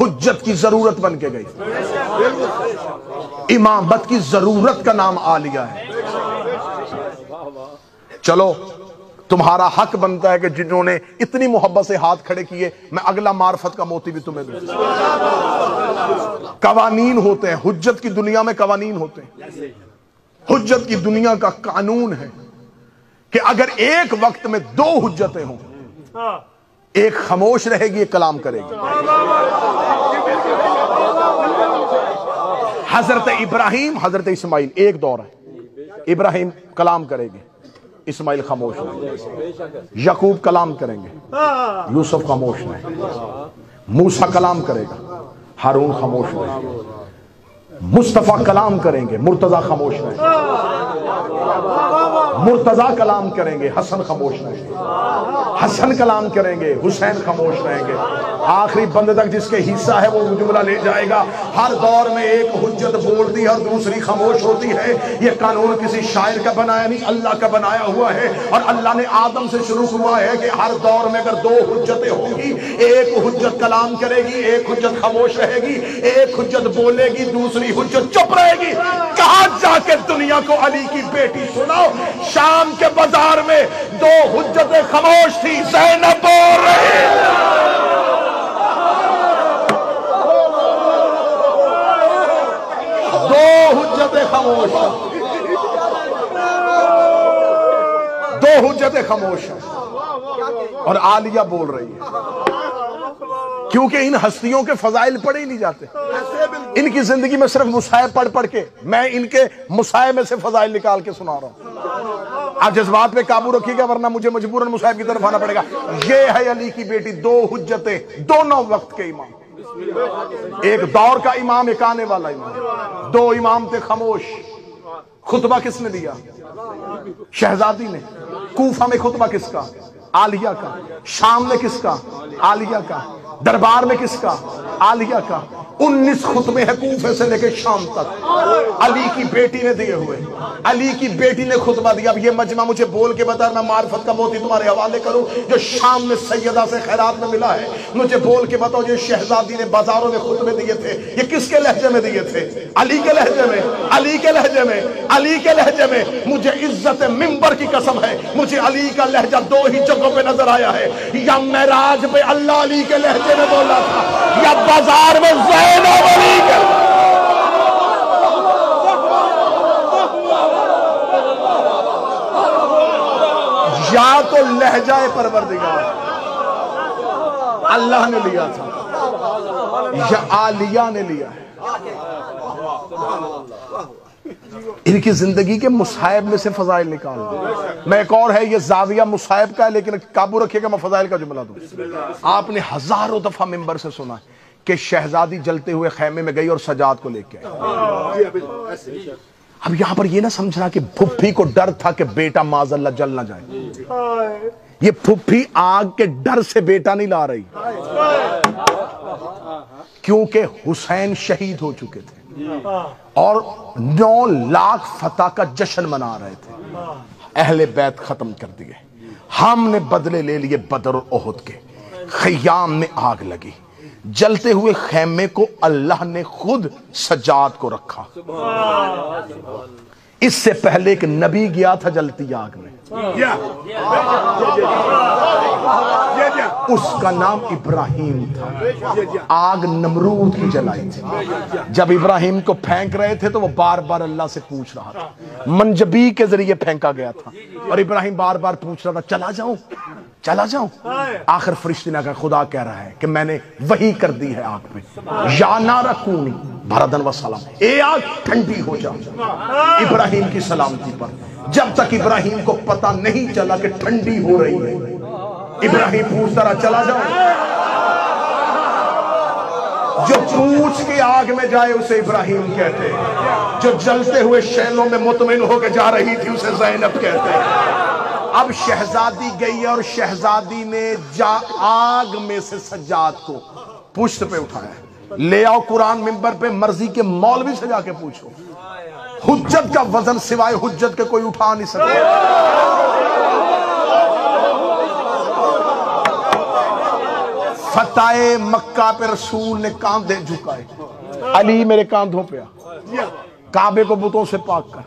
حجت کی ضرورت بن کے گئی، امامت کی ضرورت کا نام عالیہ ہے۔ چلو تمہارا حق بنتا ہے کہ جنہوں نے اتنی محبت سے ہاتھ کھڑے کیے، میں اگلا معرفت کا موتی بھی تمہیں دوں۔ قوانین ہوتے ہیں، حجت کی دنیا میں قوانین ہوتے ہیں۔ حجت کی دنیا کا قانون ہے کہ اگر ایک وقت میں 2 حجتیں ہوں، ایک خاموش رہے گی، ایک کلام کرے گی۔ حضرت ابراہیم، حضرت اسماعیل ایک دور ہے، ابراہیم کلام کرے گے، اسماعیل خاموش رہیں گے، یعقوب کلام کریں گے، یوسف خاموش رہیں گے، موسیٰ کلام کرے گا، ہارون خاموش رہیں گے، مصطفیٰ کلام کریں گے، مرتضیٰ خاموش رہیں گے، مرتضیٰ کلام کریں گے، حسن خاموش رہیں گے، حسن کلام کریں گے، حسین خاموش رہیں گے، آخری بندے تک جس کے حصہ ہے وہ جملہ لے جائے گا۔ ہر دور میں ایک حجت بولتی ہے اور دوسری خاموش ہوتی ہے۔ یہ قانون کسی شاعر کا بنایا نہیں، اللہ کا بنایا ہوا ہے، اور اللہ نے آدم سے شروع ہوا ہے کہ ہر دور میں اگر 2 حجتیں ہوں گی، ایک حجت کلام کرے گی، ایک حجت خاموش رہے گی، ایک حجت بولے گی، دوسری حجت چپ رہے گی۔ کہاں جا کے دنیا کو علی کی بیٹی سناؤ؟ شام کے بازار میں 2 حجتیں خاموش تھی، زینب بول رہی، حجتیں خاموش، 2 حجتیں خاموش ہیں اور عالیہ بول رہی ہے، کیونکہ ان ہستیوں کے فضائل پڑھے ہی نہیں جاتے. ان کی زندگی میں صرف مصائب پڑھ پڑھ کے میں ان کے مصائب میں سے فضائل نکال کے سنا رہا ہوں. آپ جذبات پہ قابو رکھیے گا ورنہ مجھے مجبوراً مصائب کی طرف آنا پڑے گا. یہ ہے علی کی بیٹی، دو حجتیں، دونوں وقت کے امام، ایک دور کا امام، ایک آنے والا امام. دو امام تھے خاموش. خطبہ کس نے دیا؟ شہزادی نے. کوفہ میں خطبہ کس کا؟ عالیہ کا. شام میں کس کا؟ عالیہ کا. دربار میں کس کا؟ عالیہ کا. 19 خطبے ہیں کوفے سے لے کے شام تک، علی کی بیٹی نے دیے ہوئے. علی کی بیٹی نے خطبہ دیا. اب یہ مجمع مجھے بول کے بتا، میں معرفت کا موتی تمہارے حوالے کروں جو شام میں سیدہ سے خیرات میں ملا ہے. مجھے بول کے بتاؤ جو شہزادی نے بازاروں میں خطبے دیے تھے یہ کس کے لہجے میں دیے تھے؟ علی کے لہجے میں، علی کے لہجے میں، علی کے لہجے میں. مجھے عزت منبر کی قسم ہے مجھے علی کا لہجہ 2 ہی جگہوں پہ نظر آیا ہے، یا معراج پہ اللہ علی کے لہجے میں بولا تھا، یا بازار میں زینب علی کے. یا تو لہجہ پروردگار اللہ نے لیا تھا یا عالیہ نے لیا ہے. ان کی زندگی کے مصائب میں سے فضائل نکال دیں. میں ایک اور ہے، یہ زاویہ مصائب کا ہے لیکن قابو رکھیے گا میں فضائل کا جملہ دوں. آپ نے ہزاروں دفعہ منبر سے سنا ہے کہ شہزادی جلتے ہوئے خیمے میں گئی اور سجاد کو لے کے آئی. اب یہاں پر یہ نہ سمجھنا کہ پھپھی کو ڈر تھا کہ بیٹا معاذ اللہ جل نہ جائے. یہ پھپھی آگ کے ڈر سے بیٹا نہیں لا رہی، کیونکہ حسین شہید ہو چکے تھے اور 9 لاکھ فتح کا جشن منا رہے تھے. اہل بیت ختم کر دیے، ہم نے بدلے لے لیے بدر اور احد کے. خیام میں آگ لگی، جلتے ہوئے خیمے کو اللہ نے خود سجاد کو رکھا. اس سے پہلے ایک نبی گیا تھا جلتی آگ میں، اس کا نام ابراہیم تھا. آگ نمرود کی جلائی تھی. جب ابراہیم کو پھینک رہے تھے تو وہ بار بار اللہ سے پوچھ رہا تھا. منجبی کے ذریعے پھینکا گیا تھا اور ابراہیم بار بار پوچھ رہا تھا چلا جاؤں چلا جاؤں. آخر فرشتے نے کہا خدا کہہ رہا ہے کہ میں نے وحی کر دی ہے آگ پہ، یا نار کونی بردن و سلام، اے آگ ٹھنڈی ہو جا ابراہیم کی سلامتی پر. جب تک ابراہیم کو پتہ نہیں چلا کہ ٹھنڈی ہو رہی ہے ابراہیم پوچھتا رہا چلا جاؤں. جو پوچھ کے آگ میں جائے اسے ابراہیم کہتے، جو جلتے ہوئے شیلوں میں مطمئن ہو کے جا رہی تھی اسے زینب کہتے. اب شہزادی گئی اور شہزادی نے آگ میں سے سجاد کو پشت پہ اٹھایا. لے آؤ قرآن منبر پہ، مرضی کے مولوی سے جا کے پوچھو، حجت کا وزن سوائے حجت کے کوئی اٹھا نہیں سکتا. فتح مکہ پہ رسول نے کاندھے جھکائے، علی میرے کاندھوں پہ آ، کعبے کو بتوں سے پاک کر.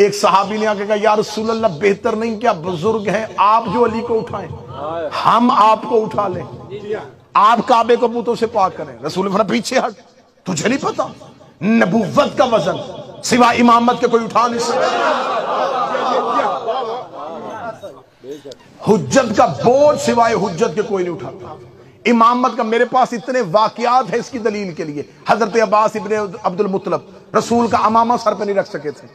ایک صحابی نے آگے کہا یا رسول اللہ بہتر نہیں کیا بزرگ ہیں آپ جو علی کو اٹھائیں، ہم آپ کو اٹھا لیں، آپ کعبے کو بتوں سے پاک کریں. رسول نے فرمایا پیچھے ہٹ، تجھے نہیں پتا نبوت کا وزن سوائے امامت کے کوئی اٹھا نہیں سکتا، حجت کا بوجھ سوائے حجت کے کوئی نہیں اٹھاتا. امامت کا میرے پاس اتنے واقعات ہیں اس کی دلیل کے لیے. حضرت عباس ابن عبد المطلب رسول کا امامہ سر پہ نہیں رکھ سکے تھے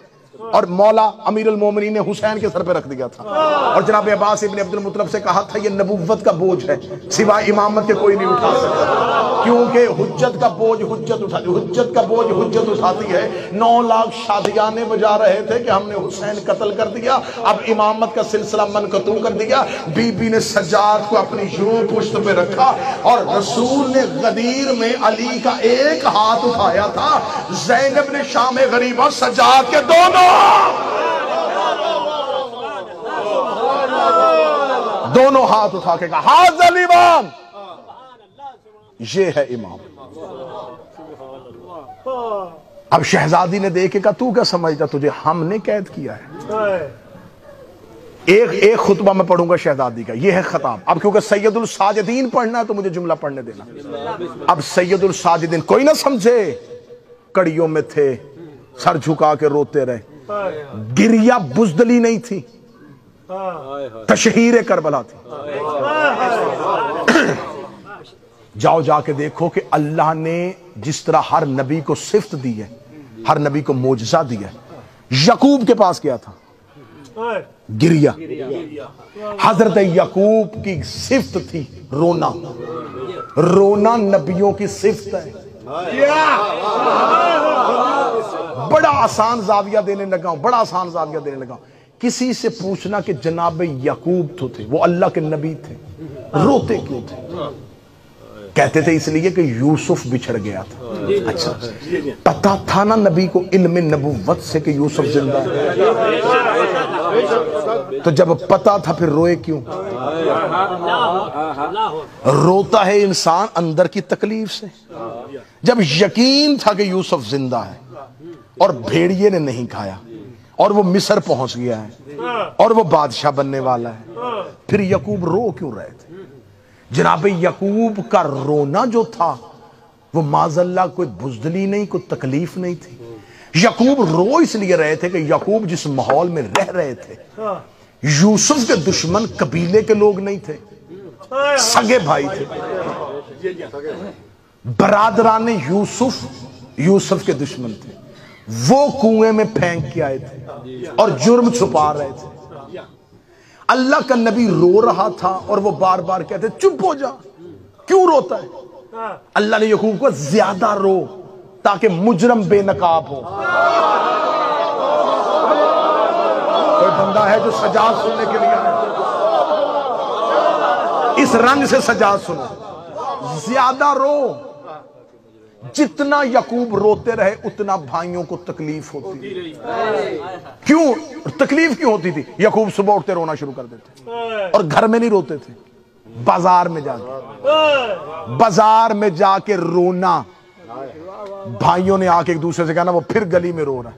اور مولا امیر المومنین نے حسین کے سر پہ رکھ دیا تھا اور جناب عباس ابن عبد المطلب سے کہا تھا یہ نبوت کا بوجھ ہے سوائے امامت کے کوئی نہیں اٹھا سکتا، کیونکہ حجت کا بوجھ حجت اٹھاتی، حجت کا بوجھ حجت اٹھاتی ہے. 9 لاکھ شادیانے بجا رہے تھے کہ ہم نے حسین قتل کر دیا، اب امامت کا سلسلہ منقطع کر دیا. بی بی نے سجاد کو اپنی یوں پشت پہ رکھا اور رسول نے غدیر میں علی کا ایک ہاتھ اٹھایا تھا، زینب نے شام غریبہ سجاد کے دونوں ہاتھ اٹھا کے کہا ہاذا الامام، یہ ہے امام. اب شہزادی نے دیکھے کہا تو کیا سمجھتا تجھے ہم نے قید کیا ہے. ایک خطبہ میں پڑھوں گا شہزادی کا، یہ ہے خطاب. اب کیونکہ سید الساجدین پڑھنا ہے تو مجھے جملہ پڑھنے دینا. اب سید الساجدین کوئی نہ سمجھے کڑیوں میں تھے، سر جھکا کے روتے رہے، گریہ بزدلی نہیں تھی، تشہیر کربلا تھی۔ جاؤ جا کے دیکھو کہ اللہ نے جس طرح ہر نبی کو صفت دی ہے، ہر نبی کو معجزہ دیا ہے، یعقوب کے پاس کیا تھا؟ گریا۔ حضرت یعقوب کی صفت تھی رونا۔ رونا نبیوں کی صفت ہے۔ بڑا آسان زاویہ دینے لگا ہوں، بڑا آسان زاویہ دینے لگا ہوں۔ کسی سے پوچھنا کہ جناب یعقوب تو تھے، وہ اللہ کے نبی تھے، روتے کیوں تھے؟ کہتے تھے اس لیے کہ یوسف بچھڑ گیا تھا۔ اچھا، پتا تھا نا نبی کو علم نبوت سے کہ یوسف زندہ ہے، تو جب پتا تھا پھر روئے کیوں؟ روتا ہے انسان اندر کی تکلیف سے۔ جب یقین تھا کہ یوسف زندہ ہے اور بھیڑیے نے نہیں کھایا اور وہ مصر پہنچ گیا ہے اور وہ بادشاہ بننے والا ہے، پھر یعقوب رو کیوں رہے تھے؟ جناب یعقوب کا رونا جو تھا وہ معاذ اللہ کوئی بزدلی نہیں، کوئی تکلیف نہیں تھی۔ یعقوب رو اس لیے رہے تھے کہ یعقوب جس ماحول میں رہ رہے تھے، یوسف کے دشمن قبیلے کے لوگ نہیں تھے، سگے بھائی تھے، برادران یوسف یوسف کے دشمن تھے۔ وہ کنویں میں پھینک کے آئے تھے اور جرم چھپا رہے تھے۔ اللہ کا نبی رو رہا تھا اور وہ بار بار کہتے چپ ہو جا، کیوں روتا ہے؟ اللہ نے یعقوب کو زیادہ رو تاکہ مجرم بے نقاب ہو۔ کوئی بندہ ہے جو سجاد سننے کے لیے آئے؟ اس رنگ سے سجاد سنو، زیادہ رو۔ جتنا یعقوب روتے رہے اتنا بھائیوں کو تکلیف ہوتی تھی۔ کیوں تکلیف کیوں ہوتی تھی؟ یعقوب صبح اٹھتے رونا شروع کر دیتے اور گھر میں نہیں روتے تھے، بازار میں جا کے، بازار میں جا کے رونا۔ بھائیوں نے آ کے ایک دوسرے سے کہنا وہ پھر گلی میں رو رہا ہے۔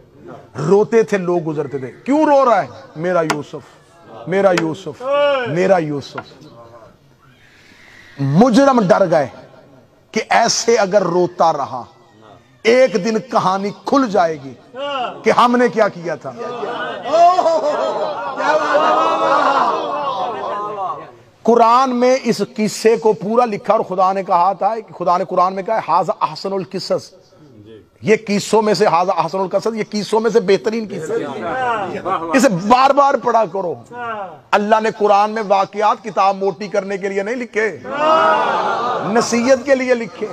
روتے تھے، لوگ گزرتے تھے، کیوں رو رہا ہے؟ میرا یوسف، میرا یوسف، میرا یوسف۔ مجرم ڈر گئے کہ ایسے اگر روتا رہا ایک دن کہانی کھل جائے گی کہ ہم نے کیا کیا تھا۔ قرآن میں اس قصے کو پورا لکھا اور خدا نے کہا تھا، خدا نے قرآن میں کہا ہے ھذا احسن القصص، یہ قصوں میں سے ھذا احسن القصص، یہ قصوں میں سے بہترین قصہ ہے، اسے بار بار پڑھا کرو۔ اللہ نے قرآن میں واقعات کتاب موٹی کرنے کے لیے نہیں لکھے، نصیحت کے لیے لکھے،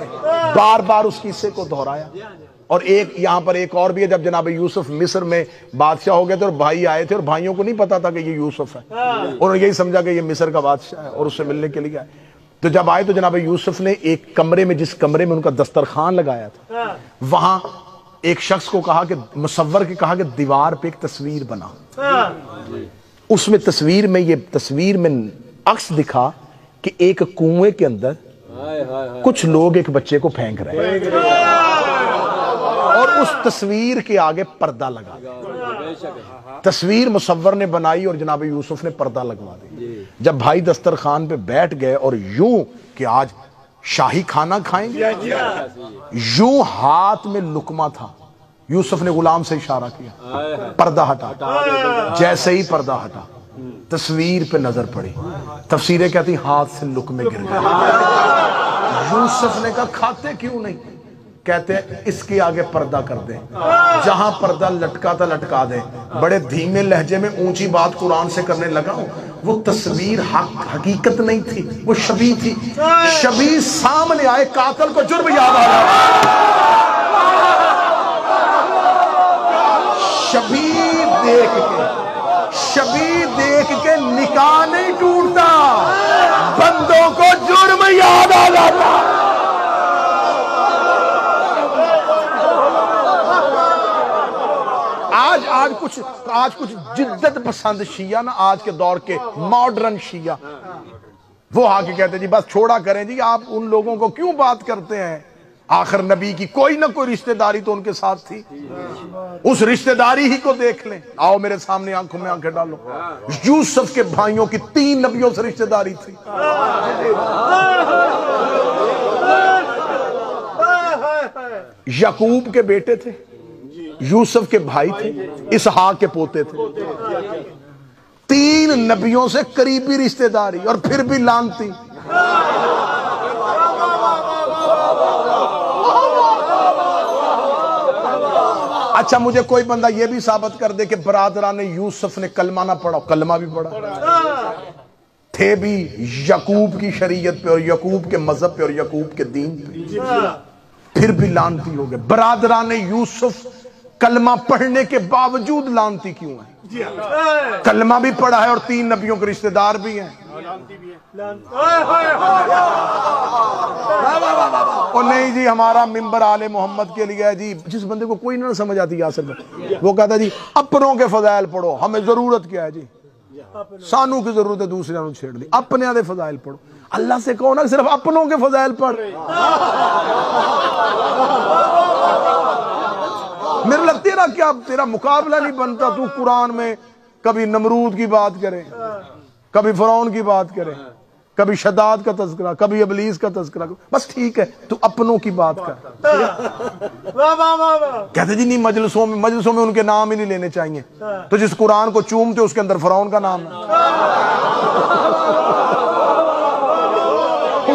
بار بار اس قصے کو دہرایا۔ اور ایک یہاں پر ایک اور بھی ہے، جب جناب یوسف مصر میں بادشاہ ہو گئے تھے اور بھائی آئے تھے اور بھائیوں کو نہیں پتا تھا کہ یہ یوسف ہے، انہوں نے یہی سمجھا کہ یہ مصر کا بادشاہ ہے اور اس سے ملنے کے لیے آئے۔ تو جب آئے تو جناب یوسف نے ایک کمرے میں، جس کمرے میں ان کا دسترخوان لگایا تھا، وہاں ایک شخص کو کہا کہ مصور کے کہا کہ دیوار پہ ایک تصویر بنا۔ اس میں تصویر میں عکس دکھا کہ ایک کنویں کے اندر کچھ لوگ ایک بچے کو پھینک رہے ہیں اور اس تصویر کے آگے پردہ لگا دیا۔ تصویر مصور نے بنائی اور جناب یوسف نے پردہ لگوا دی۔ جب بھائی دسترخوان پہ بیٹھ گئے اور یوں کہ آج شاہی کھانا کھائیں گے، یوں ہاتھ میں لقمہ تھا، یوسف نے غلام سے اشارہ کیا پردہ ہٹا۔ جیسے ہی پردہ ہٹا تصویر پہ نظر پڑی، تفسیریں کہتی ہاتھ سے لقمے گر گئے۔ یوسف نے کہا کھاتے کیوں نہیں؟ کہتے ہیں اس کے آگے پردہ کر دیں، جہاں پردہ لٹکا تھا لٹکا دیں۔ بڑے دھیمے لہجے میں اونچی بات قرآن سے کرنے لگا ہوں، وہ تصویر حقیقت نہیں تھی، وہ شبیہ تھی۔ شبیہ سامنے آئے، قاتل کو جرم یاد آیا، شبیہ دیکھ کے نکاح نہیں ٹوٹتا، بندوں کو جرم یاد آ جاتا۔ آج کچھ جدت پسند شیعہ نا، آج کے دور کے ماڈرن شیعہ، وہ آ کے کہتے ہیں جی بس چھوڑا کریں جی، آپ ان لوگوں کو کیوں بات کرتے ہیں؟ آخر نبی کی کوئی نہ کوئی رشتہ داری تو ان کے ساتھ تھی، اس رشتہ داری ہی کو دیکھ لیں۔ آؤ میرے سامنے آنکھوں میں آنکھیں ڈالو، یوسف کے بھائیوں کی 3 نبیوں سے رشتہ داری تھی۔ یعقوب کے بیٹے تھے، یوسف کے بھائی تھے، اسحاق کے پوتے تھے، 3 نبیوں سے قریبی رشتہ داری اور پھر بھی لانتی. اچھا مجھے کوئی بندہ یہ بھی ثابت کر دے کہ برادران یوسف نے کلمہ نہ پڑھا. کلمہ بھی پڑھا, تھے بھی یعقوب کی شریعت پہ اور یعقوب کے مذہب پہ اور یعقوب کے دین پہ, پھر بھی لانتی ہو گئے. برادران یوسف کلمہ پڑھنے کے باوجود لانتی کیوں ہیں؟ کلمہ بھی پڑھا ہے اور 3 نبیوں کے رشتہ دار بھی ہیں. اور نہیں جی ہمارا ممبر آل محمد کے لیے ہے جی. جس بندے کو کوئی نہ سمجھ آتی یاسر میں, وہ کہتا جی اپنوں کے فضائل پڑھو, ہمیں ضرورت کیا ہے جی, سانوں کی ضرورت ہے دوسرے نوں چھیڑ دی, اپنے آدھے فضائل پڑھو. اللہ سے کہو نا صرف اپنوں کے فضائل پڑھ. میرے لگتا تیرا کیا تیرا مقابلہ نہیں بنتا. تو قرآن میں کبھی نمرود کی بات کرے, کبھی فرعون کی بات کرے, کبھی شداد کا تذکرہ, کبھی ابلیس کا تذکرہ. بس ٹھیک ہے تو اپنوں کی بات کر. کہتے جی نہیں مجلسوں میں ان کے نام ہی نہیں لینے چاہیے. تو جس قرآن کو چومتے اس کے اندر فرعون کا نام ہے,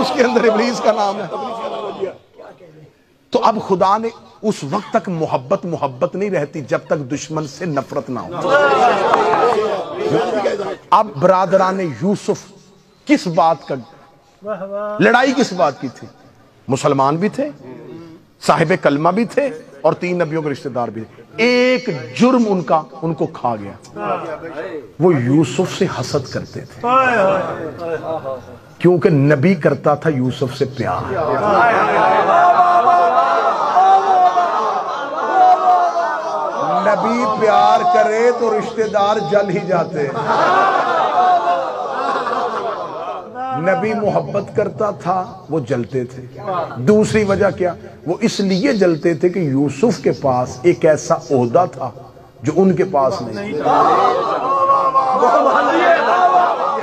اس کے اندر ابلیس کا نام ہے. تو اب خدا نے اس وقت تک محبت نہیں رہتی جب تک دشمن سے نفرت نہ ہو. اب برادران یوسف کس بات کا لڑائی کس بات کی تھی؟ مسلمان بھی تھے, صاحب کلمہ بھی تھے اور 3 نبیوں کے رشتہ دار بھی تھے. ایک جرم ان کو کھا گیا, وہ یوسف سے حسد کرتے تھے کیونکہ نبی کرتا تھا یوسف سے پیار. نبی پیار کرے تو رشتہ دار جل ہی جاتے. نبی محبت کرتا تھا وہ جلتے تھے. دوسری وجہ کیا؟ وہ اس لیے جلتے تھے کہ یوسف کے پاس ایک ایسا عہدہ تھا جو ان کے پاس نہیں.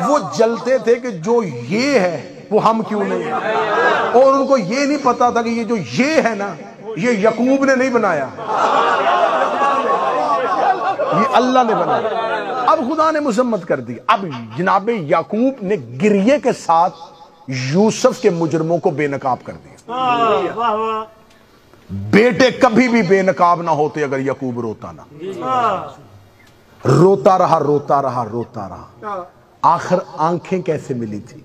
وہ جلتے تھے کہ جو یہ ہے وہ ہم کیوں نہیں. اور ان کو یہ نہیں پتا تھا کہ یہ جو یہ ہے نا یہ یعقوب نے نہیں بنایا, یہ اللہ نے بنایا. اب خدا نے مذمت کر دی. اب جناب یعقوب نے گریے کے ساتھ یوسف کے مجرموں کو بے نقاب کر دیا. بیٹے کبھی بھی بے نقاب نہ ہوتے اگر یعقوب روتا نہ. روتا رہا. آخر آنکھیں کیسے ملی تھی؟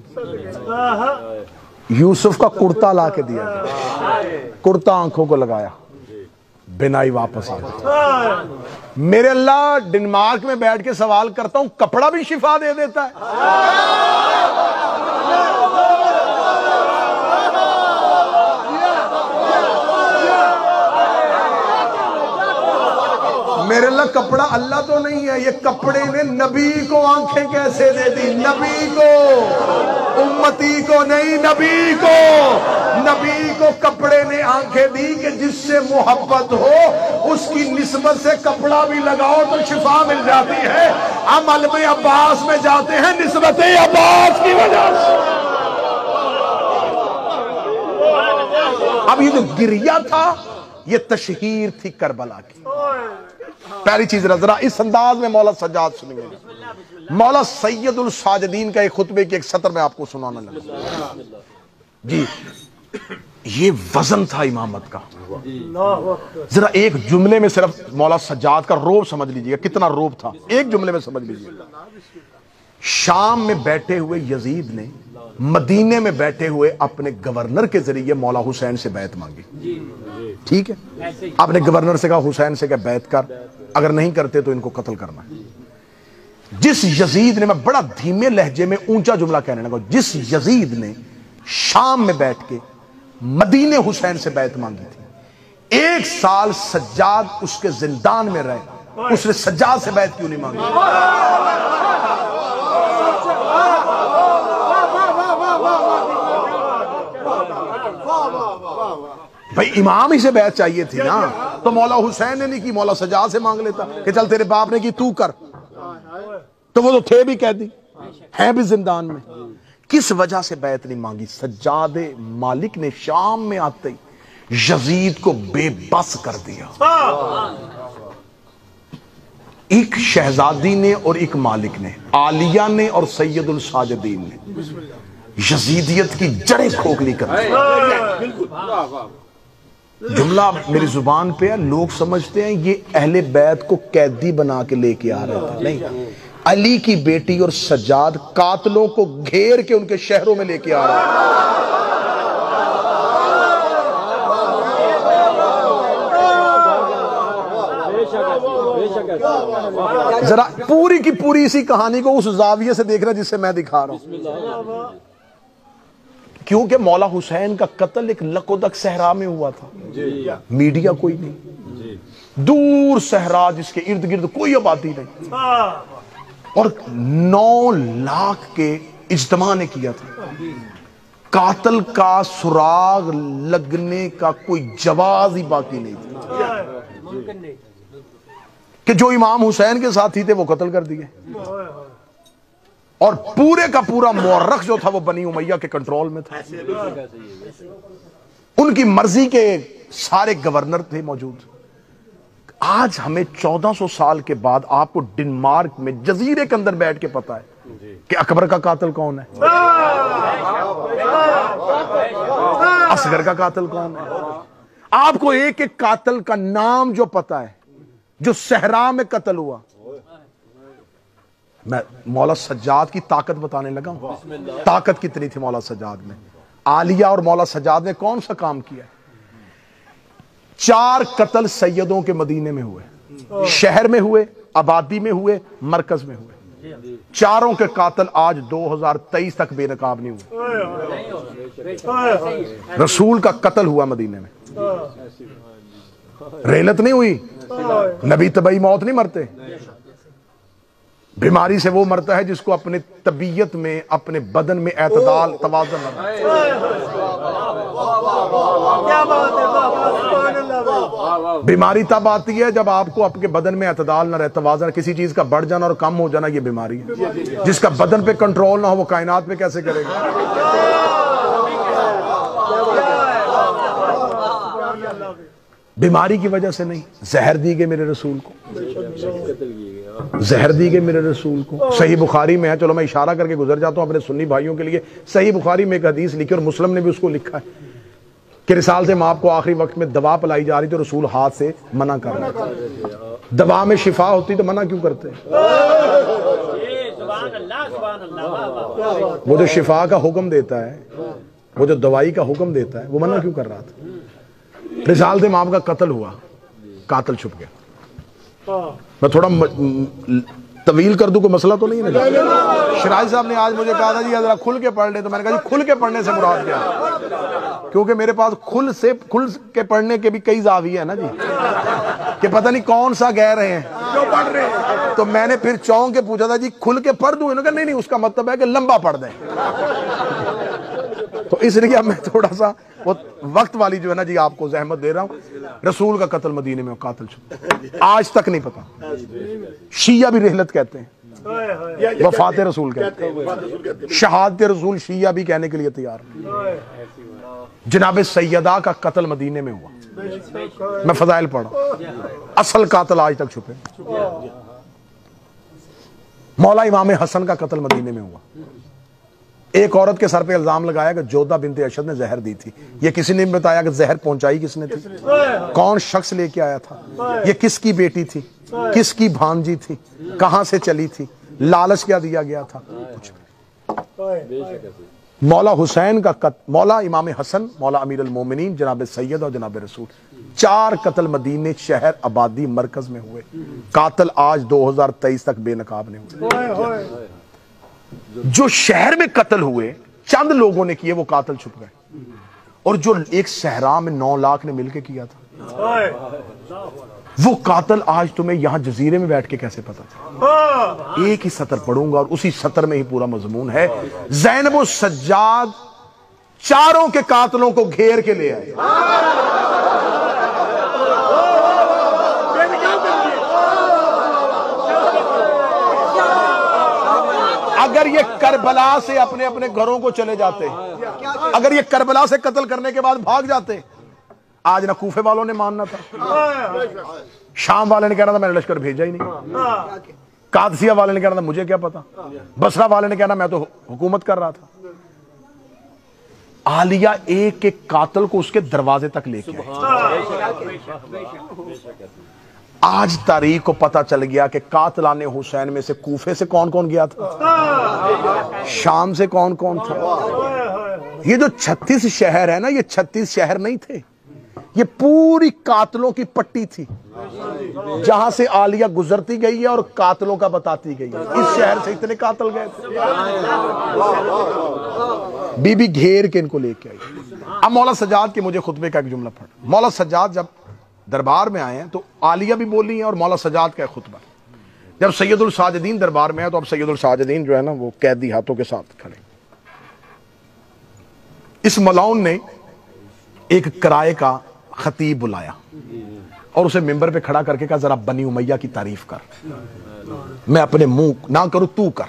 یوسف کا کرتا لا کے دیا گیا, کرتا آنکھوں کو لگایا, بینائی واپس آ گئی. میرے اللہ ڈنمارک میں بیٹھ کے سوال کرتا ہوں, کپڑا بھی شفا دے دیتا ہے؟ میرے اللہ کپڑا اللہ تو نہیں ہے, یہ کپڑے نے نبی کو آنکھیں کیسے دے دی؟ نبی کو, امتی کو نہیں, نبی کو کپڑے نے آنکھیں دی کہ جس سے محبت ہو اس کی نسبت سے کپڑا بھی لگاؤ تو شفا مل جاتی ہے. ہم علم عباس میں جاتے ہیں نسبت عباس کی وجہ سے. اب یہ جو گریہ تھا یہ تشہیر تھی کربلا کی. پہلی چیز ذرا اس انداز میں مولا سجاد سنیں گے. مولا سید الساجدین کا ایک خطبے کی ایک سطر میں آپ کو سنانا لگا جی. یہ وزن تھا امامت کا. ذرا ایک جملے میں صرف مولا سجاد کا روب سمجھ لیجئے گا, کتنا روب تھا, ایک جملے میں سمجھ لیجئے گا. شام میں بیٹھے ہوئے یزید نے مدینے میں بیٹھے ہوئے اپنے گورنر کے ذریعے مولا حسین سے بیعت مانگی. ٹھیک ہے, آپ نے گورنر سے کہا حسین سے کہ بیعت کر, اگر نہیں کرتے تو ان کو قتل کرنا ہے. جس یزید نے, میں بڑا دھیمے لہجے میں اونچا جملہ کہنے لگا, جس یزید نے شام میں بیٹھ کے مدینے حسین سے بیعت مانگی تھی, 1 سال سجاد اس کے زندان میں رہے, اس نے سجاد سے بیعت کیوں نہیں مانگی؟ بھائی امام ہی سے بیعت چاہیے تھی نا, تو مولا حسین نے نہیں کی, مولا سجاد سے مانگ لیتا کہ چل تیرے باپ نے کی تو کر. تو وہ تو تھے بھی قیدی, ہیں بھی زندان میں. کس وجہ سے بیعت نہیں مانگی؟ سجاد مالک نے شام میں آتے ہی یزید کو بے بس کر دیا. ایک شہزادی نے اور ایک مالک نے، عالیہ نے اور سید الساجدین نے یزیدیت کی جڑیں کھوکھلی کر دی۔ جملہ میری زبان پہ ہے، لوگ سمجھتے ہیں یہ اہل بیت کو قیدی بنا کے لے کے آ رہے تھے، نہیں، علی کی بیٹی اور سجاد قاتلوں کو گھیر کے ان کے شہروں میں لے کے آ رہے تھے۔ ذرا پوری کی پوری اسی کہانی کو اس زاویے سے دیکھ رہا جس سے میں دکھا رہا ہوں، کیونکہ مولا حسین کا قتل ایک لقودک صحرا میں ہوا تھا، میڈیا کوئی نہیں، دور صحرا جس کے ارد گرد کوئی آبادی نہیں، اور 9 لاکھ کے اجتماع نے کیا تھا۔ قاتل کا سراغ لگنے کا کوئی جواز ہی باقی نہیں تھا کہ جو امام حسین کے ساتھی تھے وہ قتل کر دیے، اور پورے کا پورا مورخ جو تھا وہ بنی امیہ کے کنٹرول میں تھا، ان کی مرضی کے سارے گورنر تھے موجود۔ آج ہمیں 1400 سال کے بعد آپ کو ڈنمارک میں جزیرے کے اندر بیٹھ کے پتا ہے کہ اکبر کا قاتل کون ہے، اصغر کا قاتل کون ہے، آپ کو ایک ایک قاتل کا نام جو پتا ہے جو صحرا میں قتل ہوا۔ میں مولا سجاد کی طاقت بتانے لگا ہوں، طاقت کتنی تھی مولا سجاد میں۔ عالیہ اور مولا سجاد نے کون سا کام کیا ہے؟ 4 قتل سیدوں کے مدینے میں ہوئے، شہر میں ہوئے، آبادی میں ہوئے، مرکز میں ہوئے، چاروں کے قاتل آج 2023 تک بے نقاب نہیں ہوئے۔ رسول کا قتل ہوا مدینے میں، ریلت نہیں ہوئی، نبی طبعی موت نہیں مرتے، بیماری سے وہ مرتا ہے جس کو اپنے طبیعت میں، اپنے بدن میں اعتدال توازن رہتا ہے۔ بیماری تب آتی ہے جب آپ کو آپ کے بدن میں اعتدال نہ رہے، توازن، کسی چیز کا بڑھ جانا اور کم ہو جانا، یہ بیماری ہے۔ جس کا بدن پہ کنٹرول نہ ہو وہ کائنات میں کیسے کرے گا؟ بیماری کی وجہ سے نہیں، زہر دی گئی میرے رسول کو، زہر دی گئی میرے رسول کو۔ صحیح بخاری میں ہے، چلو میں اشارہ کر کے گزر جاتا ہوں اپنے سنی بھائیوں کے لیے، صحیح بخاری میں ایک حدیث لکھی اور مسلم نے بھی اس کو لکھا ہے کہ رسالت مآب کو آخری وقت میں دوا پلائی جا رہی تھی، رسول ہاتھ سے منع کر رہے تھے۔ دوا میں شفا ہوتی تو منع کیوں کرتے؟ وہ جو شفا کا حکم دیتا ہے، وہ جو دوائی کا حکم دیتا ہے، وہ منع کیوں کر رہا تھا؟ رسالت مآب کا قتل ہوا، قاتل چھپ گیا۔ میں تھوڑا طویل کر دوں، کوئی مسئلہ تو نہیں ہے؟ شرائع صاحب نے آج مجھے کہا تھا جی ذرا کھل کے پڑھ لے، تو میں نے کہا جی کھل کے پڑھنے سے مراد کیا ہے؟ کیونکہ میرے پاس کھل کے پڑھنے کے بھی کئی زاویے ہیں نا جی، کہ پتہ نہیں کون سا کہہ رہے ہیں، تو میں نے پھر چونک کے پوچھا تھا جی کھل کے پڑھ دوں، انہوں نے کہا نہیں اس کا مطلب ہے کہ لمبا پڑھ دیں۔ تو اس لیے میں تھوڑا سا وہ وقت والی جو ہے نا جی آپ کو زحمت دے رہا ہوں۔ رسول کا قتل مدینے میں قاتل چھپ، آج تک نہیں پتا، شیعہ بھی رحلت کہتے ہیں، وفات رسول کہتے ہیں، شہادت رسول شیعہ بھی کہنے کے لیے تیار ہیں۔ جناب سیدہ کا قتل مدینے میں ہوا، میں فضائل پڑھا، اصل قاتل آج تک چھپے۔ مولا امام حسن کا قتل مدینے میں ہوا، ایک عورت کے سر پہ الزام لگایا کہ جودہ بنت اشد نے زہر دی تھی، یہ کسی نے بتایا کہ زہر پہنچائی کس نے تھی، کون شخص لے کے آیا تھا، یہ کس کی بیٹی تھی، کس کی بھانجی تھی، کہاں سے چلی تھی، لالچ کیا دیا گیا تھا، کچھ مولا حسین کا قتل، مولا امام حسن، مولا امیر المومنین، جناب سید اور جناب رسول، 4 قتل مدینے، شہر، آبادی، مرکز میں ہوئے، قاتل آج 2023 تک بے نقاب نہیں ہوئے۔ جو شہر میں قتل ہوئے چند لوگوں نے کیے، وہ قاتل چھپ گئے، اور جو ایک صحرا میں 9 لاکھ نے مل کے کیا تھا، وہ قاتل آج تمہیں یہاں جزیرے میں بیٹھ کے کیسے پتا تھا؟ ایک ہی سطر پڑھوں گا اور اسی سطر میں ہی پورا مضمون ہے۔ زینب و سجاد چاروں کے قاتلوں کو گھیر کے لے آئے، اگر یہ کربلا سے اپنے اپنے گھروں کو چلے جاتے، اگر یہ کربلا سے قتل کرنے کے بعد بھاگ جاتے، آج نہ کوفے والوں نے ماننا تھا، شام والے نے کہنا تھا میں نے لشکر بھیجا ہی نہیں، قادسیہ والے نے کہنا تھا مجھے کیا پتا، بصرہ والے نے کہنا میں تو حکومت کر رہا تھا۔ عالیہ ایک ایک قاتل کو اس کے دروازے تک لے کے آئی۔ آج تاریخ کو پتا چل گیا کہ قاتلان حسین میں سے کوفے سے کون کون گیا تھا، شام سے کون کون تھا۔ یہ جو 36 شہر ہے نا، یہ 36 شہر نہیں تھے، یہ پوری قاتلوں کی پٹی تھی جہاں سے عالیہ گزرتی گئی ہے اور قاتلوں کا بتاتی گئی ہے۔ اس شہر سے اتنے قاتل گئے تھے، بی بی گھیر کے ان کو لے کے آئی۔ اب مولا سجاد کے مجھے خطبے کا ایک جملہ پڑھ۔ مولا سجاد جب دربار میں آئے ہیں تو عالیہ بھی بولی ہیں اور مولا سجاد کا ایک خطبہ۔ جب سید الساجدین دربار میں آئے تو اب سید الساجدین جو ہے نا وہ قیدی ہاتھوں کے ساتھ کھڑے۔ اس ملعون نے ایک کرائے کا خطیب بلایا اور اسے ممبر پہ کھڑا کر کے کہا ذرا بنی امیہ کی تعریف کر، میں اپنے منہ نہ کروں تو کر۔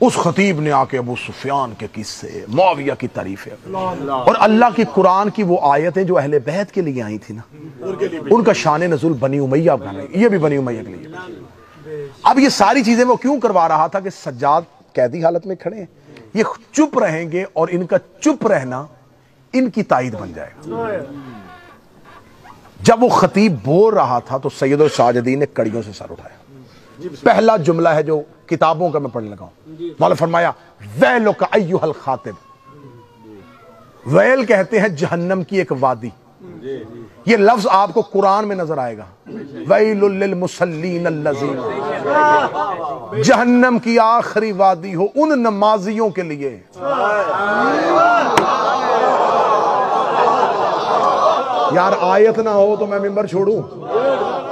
اس خطیب نے آ کے ابو سفیان کے قصے، معاویہ کی تعریفیں اور اللہ کی قرآن کی وہ آیتیں جو اہل بیت کے لیے آئی تھی نا، ان کا شان نزول بنی امیہ بنا، یہ بھی بنی امیہ کے لیے۔ اب یہ ساری چیزیں وہ کیوں کروا رہا تھا کہ سجاد قیدی حالت میں کھڑے ہیں، یہ چپ رہیں گے اور ان کا چپ رہنا ان کی تائید بن جائے گا۔ جب وہ خطیب بول رہا تھا تو سید الساجدین نے کڑیوں سے سر اٹھایا۔ پہلا جملہ ہے جو کتابوں کا میں پڑھنے لگا ہوں، مولا فرمایا ویلک ایھا الخاطب۔ ویل کہتے ہیں جہنم کی ایک وادی، یہ لفظ آپ کو قرآن میں نظر آئے گا، ویل للمصلین الذین، جہنم کی آخری وادی ہو ان نمازیوں کے لیے۔ یار آیت نہ ہو تو میں ممبر چھوڑوں،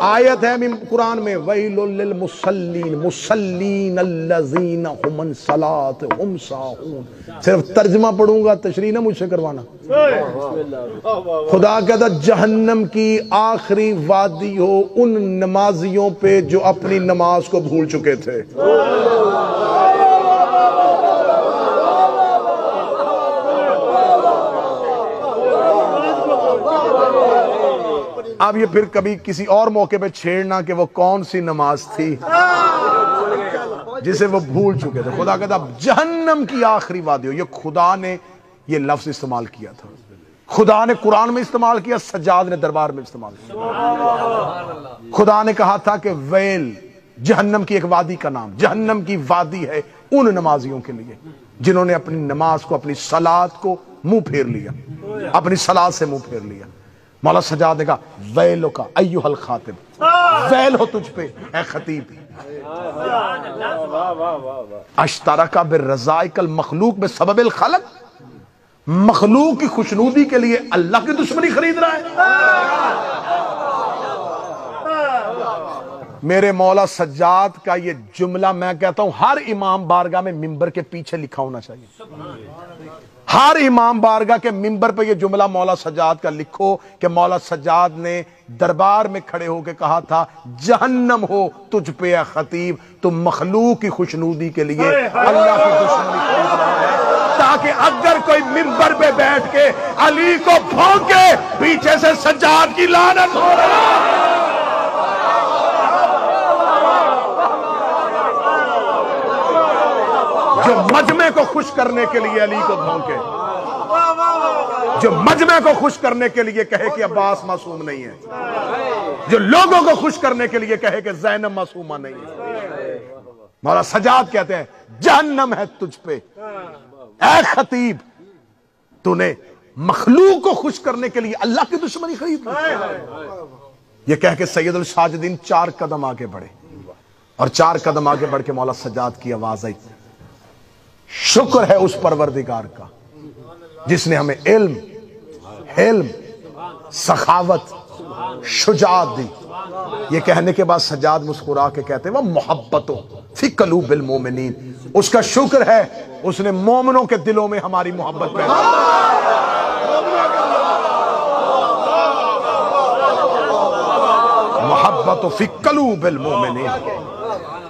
آیت ہے قرآن میں ویل للمصلین، مصلین الذین هم عن صلاتهم ساہون۔ صرف ترجمہ پڑھوں گا، تشریح نہ مجھ سے کروانا۔ خدا کہتا جہنم کی آخری وادی ہو ان نمازیوں پہ جو اپنی نماز کو بھول چکے تھے۔ اب یہ پھر کبھی کسی اور موقع پہ چھیڑنا کہ وہ کون سی نماز تھی جسے وہ بھول چکے تھے۔ خدا کہتا جہنم کی آخری وادی ہو، یہ خدا نے یہ لفظ استعمال کیا تھا، خدا نے قرآن میں استعمال کیا، سجاد نے دربار میں استعمال کیا۔ خدا نے کہا تھا کہ ویل، جہنم کی ایک وادی کا نام، جہنم کی وادی ہے ان نمازیوں کے لیے جنہوں نے اپنی نماز کو، اپنی صلات کو منہ پھیر لیا، اپنی صلات سے منہ پھیر لیا۔ مولا سجاد نے کہا ویلو کا ایھا الخاطب، ویل ہو تجھ پہ اے خطیب، اشترک بالرذائق المخلوق بسبب الخلق، مخلوق کی خوشنودی کے لیے اللہ کی دشمنی خرید رہا ہے۔ میرے مولا سجاد کا یہ جملہ میں کہتا ہوں ہر امام بارگاہ میں ممبر کے پیچھے لکھا ہونا چاہیے۔ ہر امام بارگاہ کے ممبر پہ یہ جملہ مولا سجاد کا لکھو کہ مولا سجاد نے دربار میں کھڑے ہو کے کہا تھا جہنم ہو تجھ پہ اے خطیب، تم مخلوق کی خوشنودی کے لیے اللہ کی دشمنی خرید رہا ہے، تاکہ اگر کوئی ممبر پہ بیٹھ کے علی کو بھونکے پیچھے سے سجاد کی لعنت ہو رہا ہے۔ جو مجمع کو خوش کرنے کے لیے علی کو بھونکے، جو مجمع کو خوش کرنے کے لیے کہے کہ عباس معصوم نہیں ہے، جو لوگوں کو خوش کرنے کے لیے کہے کہ زینب معصومہ نہیں ہے۔ مولا سجاد کہتے ہیں جہنم ہے تجھ پہ اے خطیب، تو نے مخلوق کو خوش کرنے کے لیے اللہ کی دشمنی خرید لی۔ یہ کہہ کے سید الساجدین 4 قدم آگے بڑھے اور 4 قدم آگے بڑھ کے مولا سجاد کی آواز آئی شکر ہے اس پروردگار کا جس نے ہمیں علم، حلم، سخاوت، شجاعت دی۔ یہ کہنے کے بعد سجاد مسکرا کے کہتے ہیں وہ محبتوں فی قلوب المومنین، اس کا شکر ہے اس نے مومنوں کے دلوں میں ہماری محبت پیدا محبت فی قلوب المومنین،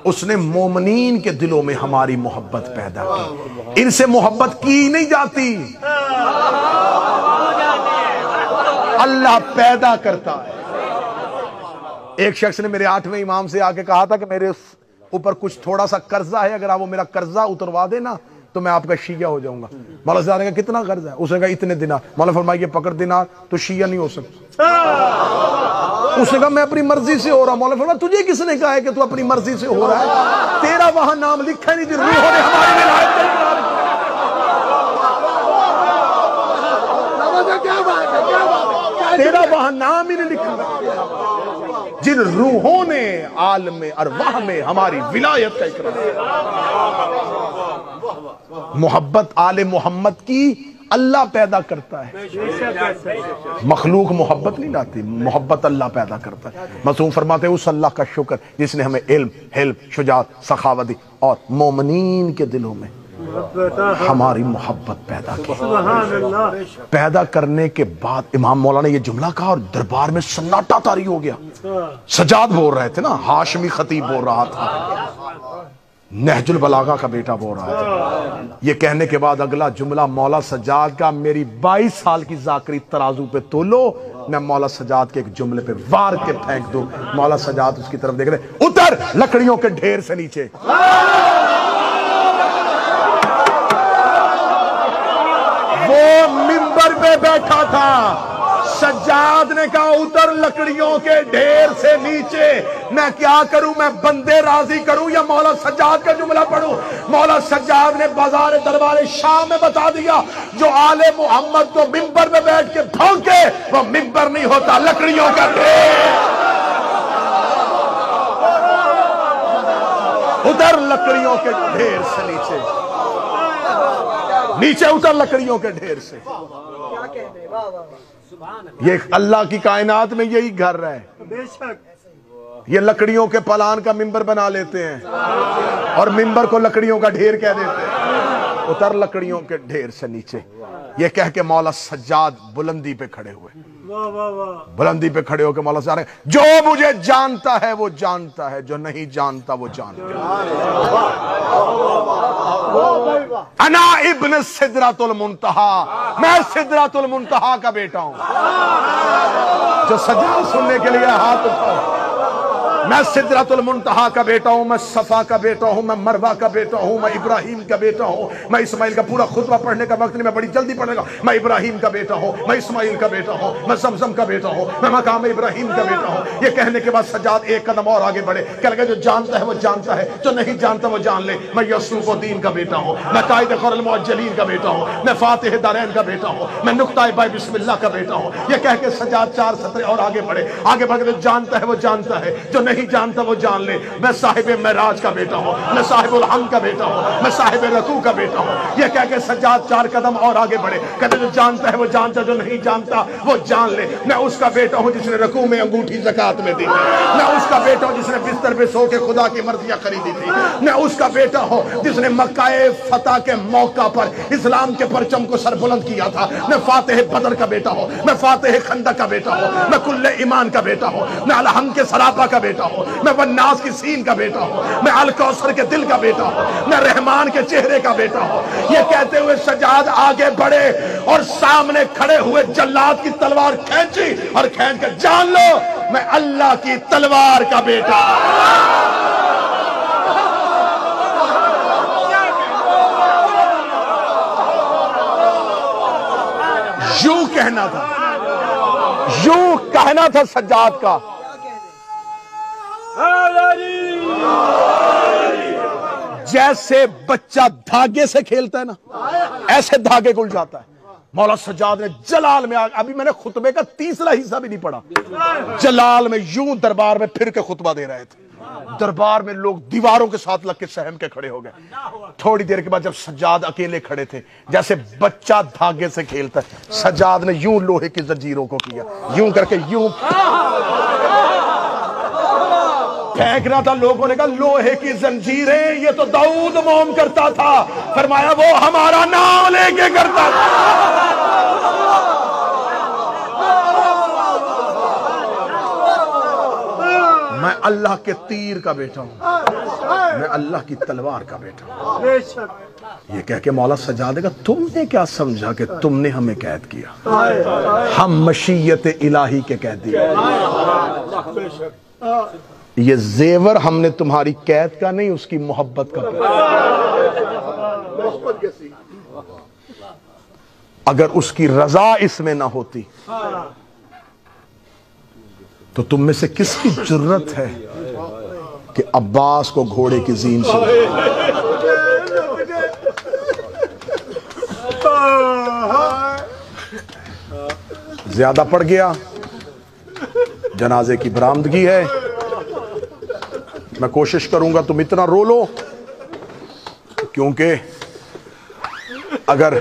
اس نے مومنین کے دلوں میں ہماری محبت پیدا کی۔ ان سے محبت کی نہیں جاتی، اللہ پیدا کرتا ہے۔ ایک شخص نے میرے 8ویں امام سے آ کے کہا تھا کہ میرے اوپر کچھ تھوڑا سا قرضہ ہے، اگر آپ وہ میرا قرضہ اتروا دینا تو میں آپ کا شیعہ ہو جاؤں گا۔ مولا صاحب نے کہا کتنا قرض ہے؟ اس نے کہا اتنے دینار۔ مولا فرمایا یہ پکڑ دینار، تو شیعہ نہیں ہو سکتا۔ اس نے کہا میں اپنی مرضی سے ہو رہا ہوں۔ مولا فرمایا تجھے کس نے کہا ہے کہ تو اپنی مرضی سے ہو رہا ہے؟ تیرا وہاں نام لکھا نہیں، روحوں نے ہماری ولایت کا اقرار کیا۔ تیرا وہاں نام ہی نہیں لکھا، جن روحوں نے عالم ارواح میں ہماری ولایت کا اقرار کیا۔ محبت آل محمد کی اللہ پیدا کرتا ہے، مخلوق محبت نہیں لاتی، محبت اللہ پیدا کرتا ہے۔ معصوم فرماتے ہیں اس اللہ کا شکر جس نے ہمیں علم، حلم، شجاعت، سخاوت دی اور مومنین کے دلوں میں ہماری محبت پیدا کی۔ پیدا کرنے کے بعد امام مولانا نے یہ جملہ کہا اور دربار میں سناٹا طاری ہو گیا۔ سجاد بول رہے تھے نا، ہاشمی خطیب بول رہا تھا، نہج البلاغہ کا بیٹا بول رہا تھا۔ یہ کہنے کے بعد اگلا جملہ مولا سجاد کا، میری 22 سال کی ذاکری ترازو پہ تولو، میں مولا سجاد کے ایک جملے پہ وار کے پھینک دوں۔ مولا سجاد اس کی طرف دیکھ رہے، اتر لکڑیوں کے ڈھیر سے نیچے۔ وہ منبر پہ بیٹھا تھا، سجاد نے کہا اتر لکڑیوں کے ڈھیر سے نیچے۔ میں کیا کروں؟ میں بندے راضی کروں یا مولا سجاد کا جملہ پڑھوں؟ مولا سجاد نے بازار دربار شام میں بتا دیا، جو آل محمد کو منبر پہ بیٹھ کے بھونکے وہ منبر نہیں ہوتا، لکڑیوں کا ڈھیر۔ ادھر لکڑیوں کے ڈھیر سے نیچے، نیچے اتر لکڑیوں کے ڈھیر سے۔ یہ اللہ کی کائنات میں یہی گھر ہے۔ یہ لکڑیوں کے پلان کا منبر بنا لیتے ہیں اور منبر کو لکڑیوں کا ڈھیر کہہ دیتے ہیں۔ اتر لکڑیوں کے ڈھیر سے نیچے، یہ کہہ کے مولا سجاد بلندی پہ کھڑے ہوئے۔ بلندی پہ کھڑے ہو کے مولا سجاد، جو مجھے جانتا ہے وہ جانتا ہے، جو نہیں جانتا وہ جانتا ہے۔ انا ابن سدرۃ المنتہا، میں سدرۃ المنتہا کا بیٹا ہوں۔ جو سجاد سننے کے لیے ہاتھ اٹھاؤ۔ میں سدرۃ المنتہا کا بیٹا ہوں، میں صفا کا بیٹا ہوں، میں مروہ کا بیٹا ہوں، میں ابراہیم کا بیٹا ہوں۔ میں اسماعیل کا پورا خطبہ پڑھنے کا وقت نہیں، میں بڑی جلدی پڑھنے گا۔ میں ابراہیم کا بیٹا ہوں، میں اسماعیل کا بیٹا ہوں، میں زمزم کا بیٹا ہوں، میں مقام ابراہیم کا بیٹا ہوں۔ یہ کہنے کے بعد سجاد ایک قدم اور آگے بڑھے، کہنے لگا جو جانتا ہے وہ جانتا ہے، جو نہیں جانتا وہ جان لے۔ میں یوسف الدین کا بیٹا ہوں، میں قائد خیر المعجلین کا بیٹا ہوں، میں فاتح دارین کا بیٹا ہوں، میں نقطہ بائے بسم اللہ کا بیٹا ہوں۔ یہ کہہ کے سجاد 4 سطریں اور آگے بڑھے، آگے بڑھ کے جانتا ہے وہ جانتا ہے، جو نہیں جانتا وہ جان لے۔ میں صاحب معراج کا بیٹا ہوں، میں صاحب الحمد کا بیٹا ہوں، میں صاحب رکوع کا بیٹا ہوں۔ یہ کہہ کے سجاد 4 قدم اور آگے بڑھے، کہتے جو جانتا ہے وہ جانتا ہے، جو نہیں جانتا وہ جان لے۔ میں اس کا بیٹا ہوں جس نے رکوع میں انگوٹھی زکات میں دی، میں اس کا بیٹا ہوں جس نے بستر پہ سو کے خدا کی مرضیاں خریدی تھی، میں اس کا بیٹا ہوں جس نے مکہ فتح کے موقع پر اسلام کے پرچم کو سر بلند کیا تھا۔ میں فاتح بدر کا بیٹا ہوں، میں فاتح خندق کا بیٹا ہوں، میں کل ایمان کا بیٹا ہوں، میں الحمد کے سراپا کا بیٹا ہوں، میں والناس کی سین کا بیٹا ہوں، میں الکوثر کے دل کا بیٹا ہوں، میں رحمان کے چہرے کا بیٹا ہوں۔ یہ کہتے ہوئے سجاد آگے بڑھے اور سامنے کھڑے ہوئے جلاد کی تلوار کھینچی اور کھینچ کر جان لو میں اللہ کی تلوار کا بیٹا۔ یوں کہنا تھا، یوں کہنا تھا سجاد کا، جیسے بچہ دھاگے سے کھیلتا ہے نا، ایسے دھاگے کو الجھاتا ہے۔ مولا سجاد نے جلال میں، ابھی میں نے خطبے کا تیسرا حصہ بھی نہیں پڑھا، جلال میں یوں دربار میں پھر کے خطبہ دے رہے تھے۔ دربار میں لوگ دیواروں کے ساتھ لگ کے سہم کے کھڑے ہو گئے۔ تھوڑی دیر کے بعد جب سجاد اکیلے کھڑے تھے، جیسے بچہ دھاگے سے کھیلتا ہے، سجاد نے یوں لوہے کی زنجیروں کو کیا، یوں کر کے یوں پھینکنا تھا۔ لوگوں نے کہا لوہے کی زنجیریں یہ تو داؤد موم کرتا تھا، فرمایا وہ ہمارا نام لے کے کرتا تھا۔ میں اللہ کے تیر کا بیٹا ہوں، میں اللہ کی تلوار کا بیٹا ہوں۔ یہ کہہ کے مولا سجاد نے کہا تم نے کیا سمجھا کہ تم نے ہمیں قید کیا؟ ہم مشیت الہی کے قیدی ہیں۔ یہ زیور ہم نے تمہاری قید کا نہیں، اس کی محبت کا۔ اگر اس کی رضا اس میں نہ ہوتی تو تم میں سے کس کی جرت ہے کہ عباس کو گھوڑے کی زین سے زیادہ پڑ گیا؟ جنازے کی برآمدگی ہے، میں کوشش کروں گا تم اتنا رو لو، کیونکہ اگر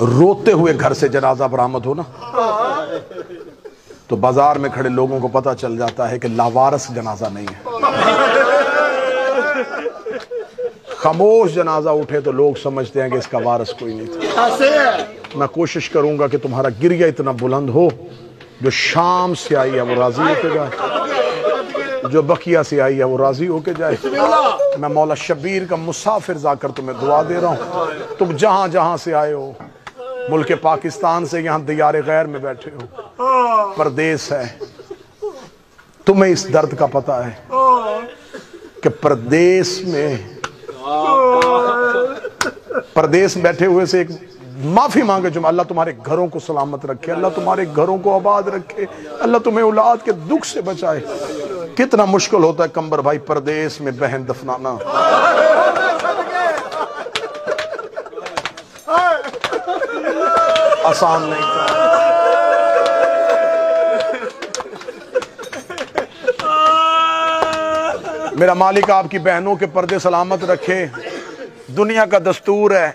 روتے ہوئے گھر سے جنازہ برآمد ہو نا تو بازار میں کھڑے لوگوں کو پتہ چل جاتا ہے کہ لاوارث جنازہ نہیں ہے۔ خاموش جنازہ اٹھے تو لوگ سمجھتے ہیں کہ اس کا وارث کوئی نہیں تھا۔ میں کوشش کروں گا کہ تمہارا گریہ اتنا بلند ہو، جو شام سے آئی ہے وہ راضی ہو کے جائے، جو بقیہ سے آئی ہے وہ راضی ہو کے جائے۔ میں مولا شبیر کا مسافر جا کر تمہیں دعا دے رہا ہوں، تم جہاں جہاں سے آئے ہو، ملک پاکستان سے یہاں دیار غیر میں بیٹھے ہو، پردیس ہے، تمہیں اس درد کا پتہ ہے کہ پردیس بیٹھے ہوئے سے ایک معافی مانگے، جو اللہ تمہارے گھروں کو سلامت رکھے، اللہ تمہارے گھروں کو آباد رکھے، اللہ تمہیں اولاد کے دکھ سے بچائے۔ کتنا مشکل ہوتا ہے کمبر بھائی پردیس میں بہن دفنانا، آسان نہیں تھا۔ میرا مالک آپ کی بہنوں کے پردے سلامت رکھے، دنیا کا دستور ہے۔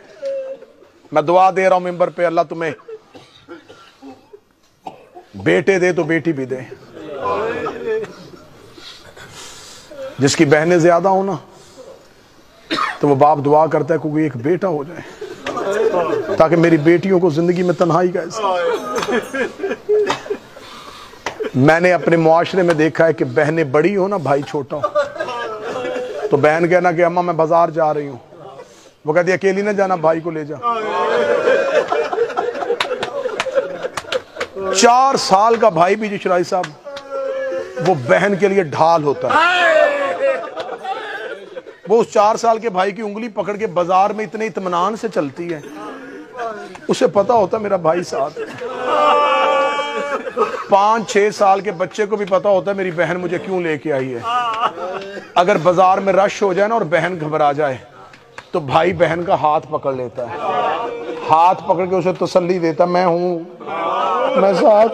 میں دعا دے رہا ہوں ممبر پہ، اللہ تمہیں بیٹے دے تو بیٹی بھی دے، جس کی بہنیں زیادہ ہو نا تو وہ باپ دعا کرتا ہے کوئی ایک بیٹا ہو جائے تاکہ میری بیٹیوں کو زندگی میں تنہائی کا احساس۔ میں نے اپنے معاشرے میں دیکھا ہے کہ بہنیں بڑی ہو نا، بھائی چھوٹا ہو، تو بہن کہنا کہ اماں میں بازار جا رہی ہوں، وہ کہتی اکیلی نہ جانا، بھائی کو لے جا۔ 4 سال کا بھائی بھی شرائی صاحب وہ بہن کے لیے ڈھال ہوتا ہے۔ وہ اس 4 سال کے بھائی کی انگلی پکڑ کے بازار میں اتنے اطمینان سے چلتی ہے، اسے پتا ہوتا میرا بھائی ساتھ ہے۔ 5-6 سال کے بچے کو بھی پتا ہوتا ہے میری بہن مجھے کیوں لے کے آئی ہے۔ اگر بازار میں رش ہو جائے نا اور بہن گھبرا جائے تو بھائی بہن کا ہاتھ پکڑ لیتا ہے، ہاتھ پکڑ کے اسے تسلی دیتا، میں ہوں، میں ساتھ۔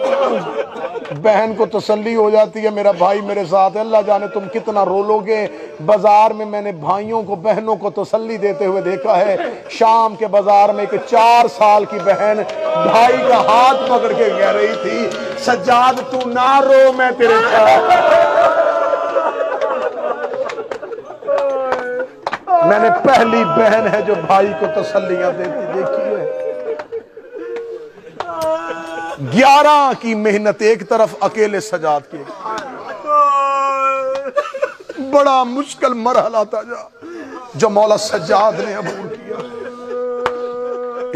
بہن کو تسلی ہو جاتی ہے میرا بھائی میرے ساتھ ہے۔ اللہ جانے تم کتنا رو لو گے۔ بازار میں میں نے بھائیوں کو بہنوں کو تسلی دیتے ہوئے دیکھا ہے، شام کے بازار میں ایک 4 سال کی بہن بھائی کا ہاتھ پکڑ کے کہہ رہی تھی سجاد تو نہ رو، میں تیرے ساتھ۔ میں نے پہلی بہن ہے جو بھائی کو تسلیاں دیتی دیکھی ہے۔ 11 کی محنت ایک طرف، اکیلے سجاد کی، بڑا مشکل مرحلہ تھا جو مولا سجاد نے عبور کیا۔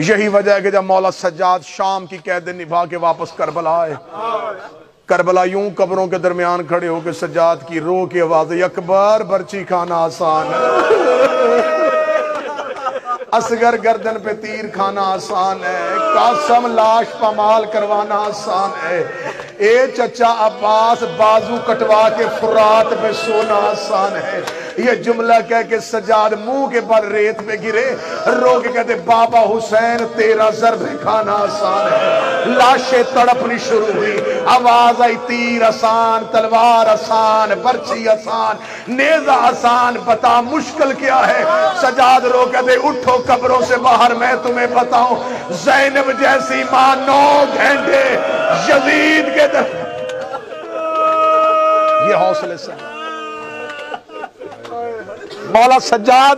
یہی وجہ ہے کہ جب مولا سجاد شام کی قید نبھا کے واپس کربلا آئے، کربلا یوں قبروں کے درمیان کھڑے ہو کے سجاد کی رو کی آواز، اکبر برچی کھانا آسان ہے، اصغر گردن پہ تیر کھانا آسان ہے، قاسم لاش پامال کروانا آسان ہے، اے چچا عباس بازو کٹوا کے فرات پہ سونا آسان ہے۔ یہ جملہ کہہ کے سجاد منہ کے بل ریت پہ گرے، رو کے کہتے بابا حسین تیرا ضرب کھانا آسان ہے۔ لاشیں تڑپنی شروع ہوئی، آواز آئی تیر آسان، تلوار آسان، برچی آسان، نیزہ آسان، بتا مشکل کیا ہے؟ سجاد رو کہتے اٹھو قبروں سے باہر، میں تمہیں بتاؤں زینب جیسی ماں 9 گھنٹے یزید کے در۔ یہ حوصلے سے مولا سجاد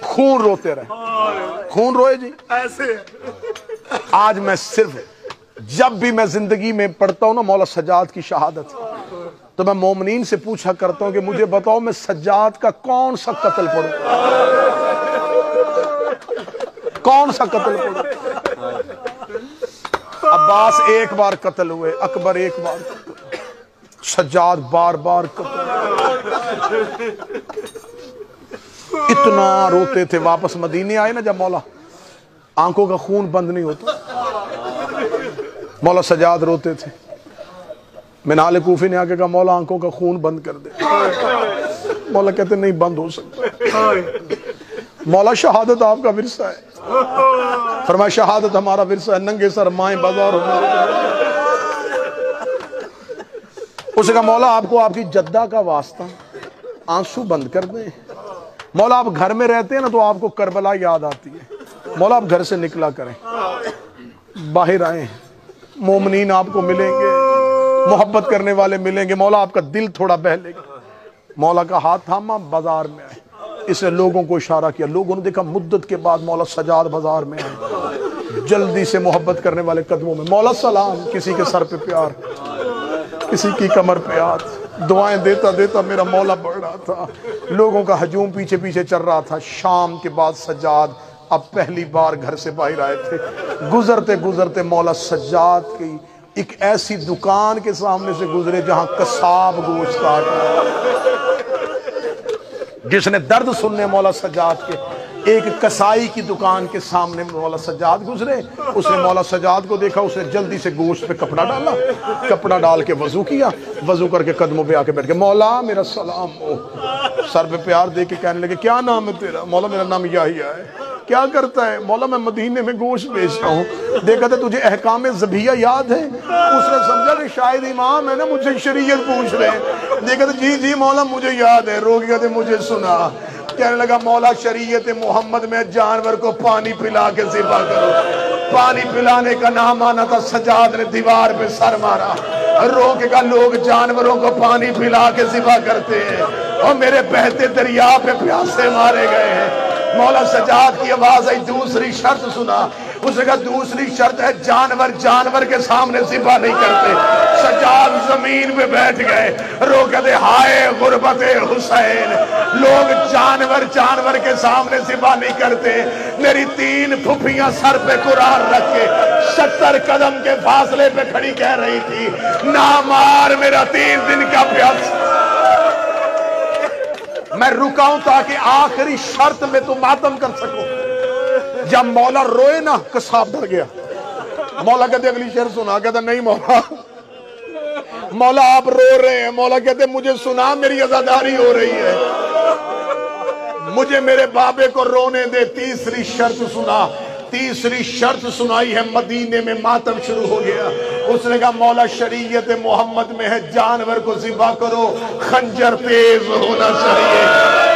خون روتے رہے، خون روئے جی ایسے۔ آج میں صرف جب بھی میں زندگی میں پڑھتا ہوں نا مولا سجاد کی شہادت، تو میں مومنین سے پوچھا کرتا ہوں کہ مجھے بتاؤ میں سجاد کا کون سا قتل پڑھوں، کون سا قتل پڑھوں؟ عباس ایک بار قتل ہوئے، اکبر ایک بار قتل ہوئے، سجاد بار بار اتنا روتے تھے. واپس مدینے آئے نا جب مولا, آنکھوں کا خون بند نہیں ہوتا. مولا سجاد روتے تھے. منال کوفی نے آ کے کہا مولا آنکھوں کا خون بند کر دے. مولا کہتے نہیں بند ہو سکتا. مولا شہادت آپ کا ورثہ ہے. فرمایا شہادت ہمارا ورثہ ہے. ننگے سر مائیں بازار ہونا. اس نے کہا مولا آپ کو آپ کی جدہ کا واسطہ آنسو بند کر دیں. مولا آپ گھر میں رہتے ہیں نا تو آپ کو کربلا یاد آتی ہے. مولا آپ گھر سے نکلا کریں, باہر آئیں, مومنین آپ کو ملیں گے, محبت کرنے والے ملیں گے. مولا آپ کا دل تھوڑا بہلے گا. مولا کا ہاتھ تھاما, بازار میں آئے. اس نے لوگوں کو اشارہ کیا. لوگوں نے دیکھا مدت کے بعد مولا سجاد بازار میں آئے. جلدی سے محبت کرنے والے قدموں میں مولا سلام. کسی کے سر پہ پیار, کسی کی کمر پہ ہاتھ. دعائیں دیتا دیتا میرا مولا بڑھ رہا تھا. لوگوں کا ہجوم پیچھے پیچھے چل رہا تھا. شام کے بعد سجاد اب پہلی بار گھر سے باہر آئے تھے. گزرتے گزرتے مولا سجاد کی ایک ایسی دکان کے سامنے سے گزرے جہاں قصاب گوشت کاٹ رہا. جس نے درد سننے مولا سجاد کے, ایک کسائی کی دکان کے سامنے مولا سجاد گزرے. اس نے مولا سجاد کو دیکھا. اس نے جلدی سے گوشت پہ کپڑا ڈالا. کپڑا ڈال کے وضو کیا. وضو کر کے قدموں پہ آ کے بیٹھ گئے. مولا میرا سلام. سر پہ پیار دے کے کہنے لگے کیا نام ہے تیرا؟ مولا میرا نام یحییٰ ہے. کیا کرتا ہے؟ مولا میں مدینے میں گوشت بیچتا ہوں. دیکھا تھا تجھے احکام ذبیحہ یاد ہے؟ اس نے سمجھا کہ شاید امام ہے نا, مجھے شریعت پوچھ رہے ہیں. دیکھا تھا جی جی مولا مجھے یاد ہے. رو گیا تھا مجھے سنا. کہنے لگا مولا شریعت محمد میں جانور کو پانی پلا کے ذبح کرو. پانی پلانے کا نام آنا تھا. سجاد نے دیوار پہ سر مارا. رو کے کہا لوگ جانوروں کو پانی پلا کے ذبح کرتے ہیں اور میرے بہتے دریا پہ پیاسے مارے گئے ہیں. مولا سجاد کی آواز آئی, دوسری شرط سنا. اس نے کہا دوسری شرط ہے جانور جانور کے سامنے ذبح نہیں کرتے. سجاد زمین پہ بیٹھ گئے. رو کہتے ہائے غربت حسین, لوگ جانور جانور کے سامنے ذبح نہیں کرتے. میری 3 پھپھیاں سر پہ قرآن رکھ کے 70 قدم کے فاصلے پہ کھڑی کہہ رہی تھی نہ مار میرا 3 دن کا پیاس. میں رکا ہوں تاکہ آخری شرط میں تو ماتم کر سکوں. جب مولا روئے نا قصاب ڈر گیا. مولا کہتے اگلی شعر سنا. کہتا نہیں مولا, مولا آپ رو رہے ہیں. مولا کہتے مجھے سنا, میری عزاداری ہو رہی ہے, مجھے میرے بابے کو رونے دے. تیسری شرط سنا. تیسری شرط سنائی ہے. مدینے میں ماتم شروع ہو گیا. اس نے کہا مولا شریعت محمد میں ہے جانور کو ذبح کرو, خنجر تیز ہونا چاہیے.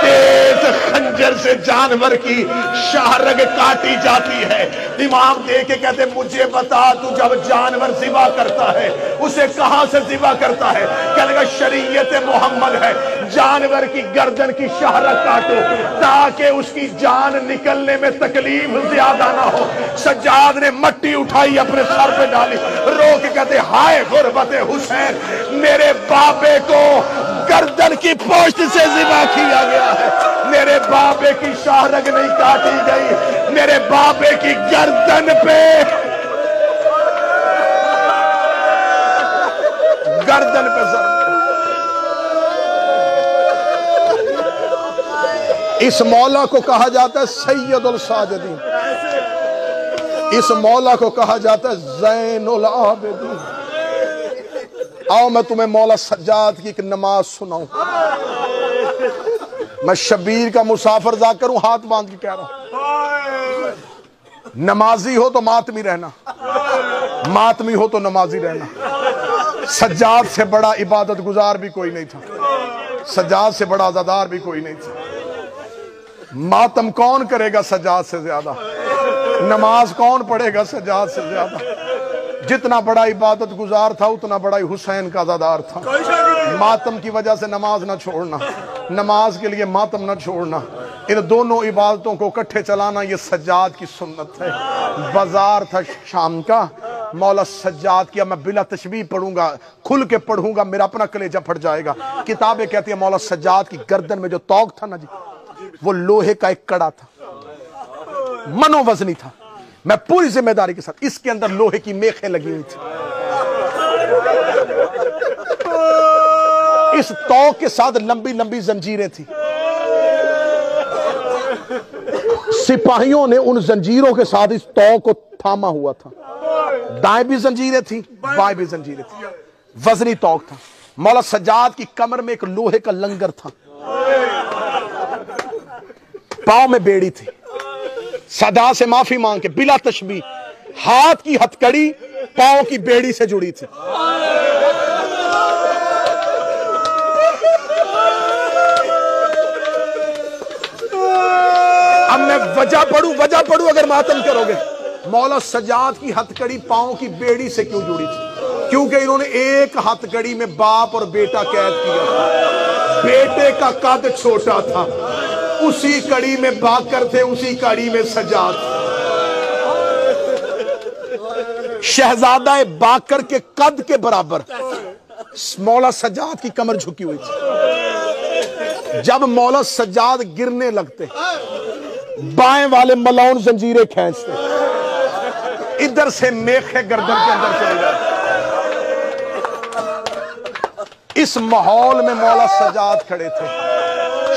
تیز خنجر سے جانور کی شاہرگ کاٹی جاتی ہے. امام دے کے کہتے مجھے بتا تو جب جانور ذبح کرتا ہے اسے کہاں سے ذبح کرتا ہے؟ کہنے لگا شریعت محمد ہے جانور کی گردن کی شاہرگ کاٹو تاکہ اس کی جان نکلنے میں تکلیف زیادہ نہ ہو. سجاد نے مٹی اٹھائی اپنے سر پہ ڈالی. رو کے کہتے ہائے غربت حسین, میرے بابے کو گردن کی پوشت سے ذبح کیا گیا ہے. میرے بابے کی شاہرگ نہیں کاٹی گئی, میرے بابے کی گردن پہ ضرب. اس مولا کو کہا جاتا ہے سید الساجدین. اس مولا کو کہا جاتا ہے زین العابدین. آؤ میں تمہیں مولا سجاد کی ایک نماز سناؤں. میں شبیر کا مسافر ذاکر ہوں, ہاتھ باندھ کے کہہ رہا ہوں. نمازی ہو تو ماتمی رہنا, ماتمی ہو تو نمازی رہنا. سجاد سے بڑا عبادت گزار بھی کوئی نہیں تھا, سجاد سے بڑا عزادار بھی کوئی نہیں تھا. ماتم کون کرے گا سجاد سے زیادہ؟ نماز کون پڑھے گا سجاد سے زیادہ؟ جتنا بڑا عبادت گزار تھا اتنا بڑا حسین کا عزادار تھا. ماتم کی وجہ سے نماز نہ چھوڑنا, نماز کے لیے ماتم نہ چھوڑنا. ان دونوں عبادتوں کو اکٹھے چلانا یہ سجاد کی سنت ہے. بازار تھا شام کا, مولا سجاد کیا. میں بلا تشبیہ پڑھوں گا, کھل کے پڑھوں گا, میرا اپنا کلیجہ پھٹ جائے گا. کتابیں کہتی ہیں مولا سجاد کی گردن میں جو توق تھا نا جی, وہ لوہے کا ایک کڑا تھا, منو وزنی تھا. میں پوری ذمہ داری کے ساتھ, اس کے اندر لوہے کی میخیں لگی ہوئی تھی. اس توق کے ساتھ لمبی لمبی زنجیریں تھیں. سپاہیوں نے ان زنجیروں کے ساتھ اس توق کو تھاما ہوا تھا. دائیں بھی زنجیریں تھیں, بائیں بھی زنجیریں تھیں. وزنی توق تھا. مولا سجاد کی کمر میں ایک لوہے کا لنگر تھا, پاؤں میں بیڑی تھی. صدا سے معافی مانگ کے بلا تشبیہ ہاتھ کی ہتھکڑی پاؤں کی بیڑی سے جڑی تھی. اب میں وجہ پڑھوں اگر ماتم کرو گے. مولا سجاد کی ہتھکڑی پاؤں کی بیڑی سے کیوں جڑی تھی؟ کیونکہ انہوں نے ایک ہتھکڑی میں باپ اور بیٹا قید کیا تھا. بیٹے کا قد چھوٹا تھا, اسی کڑی میں باقر تھے, اسی کڑی میں سجاد تھے. شہزادہ باقر کے قد کے برابر مولا سجاد کی کمر جھکی ہوئی تھی. جب مولا سجاد گرنے لگتے بائیں والے ملاؤن زنجیریں کھینچتے, ادھر سے میخے گردن کے اندر چلے جاتے. اس ماحول میں مولا سجاد کھڑے تھے.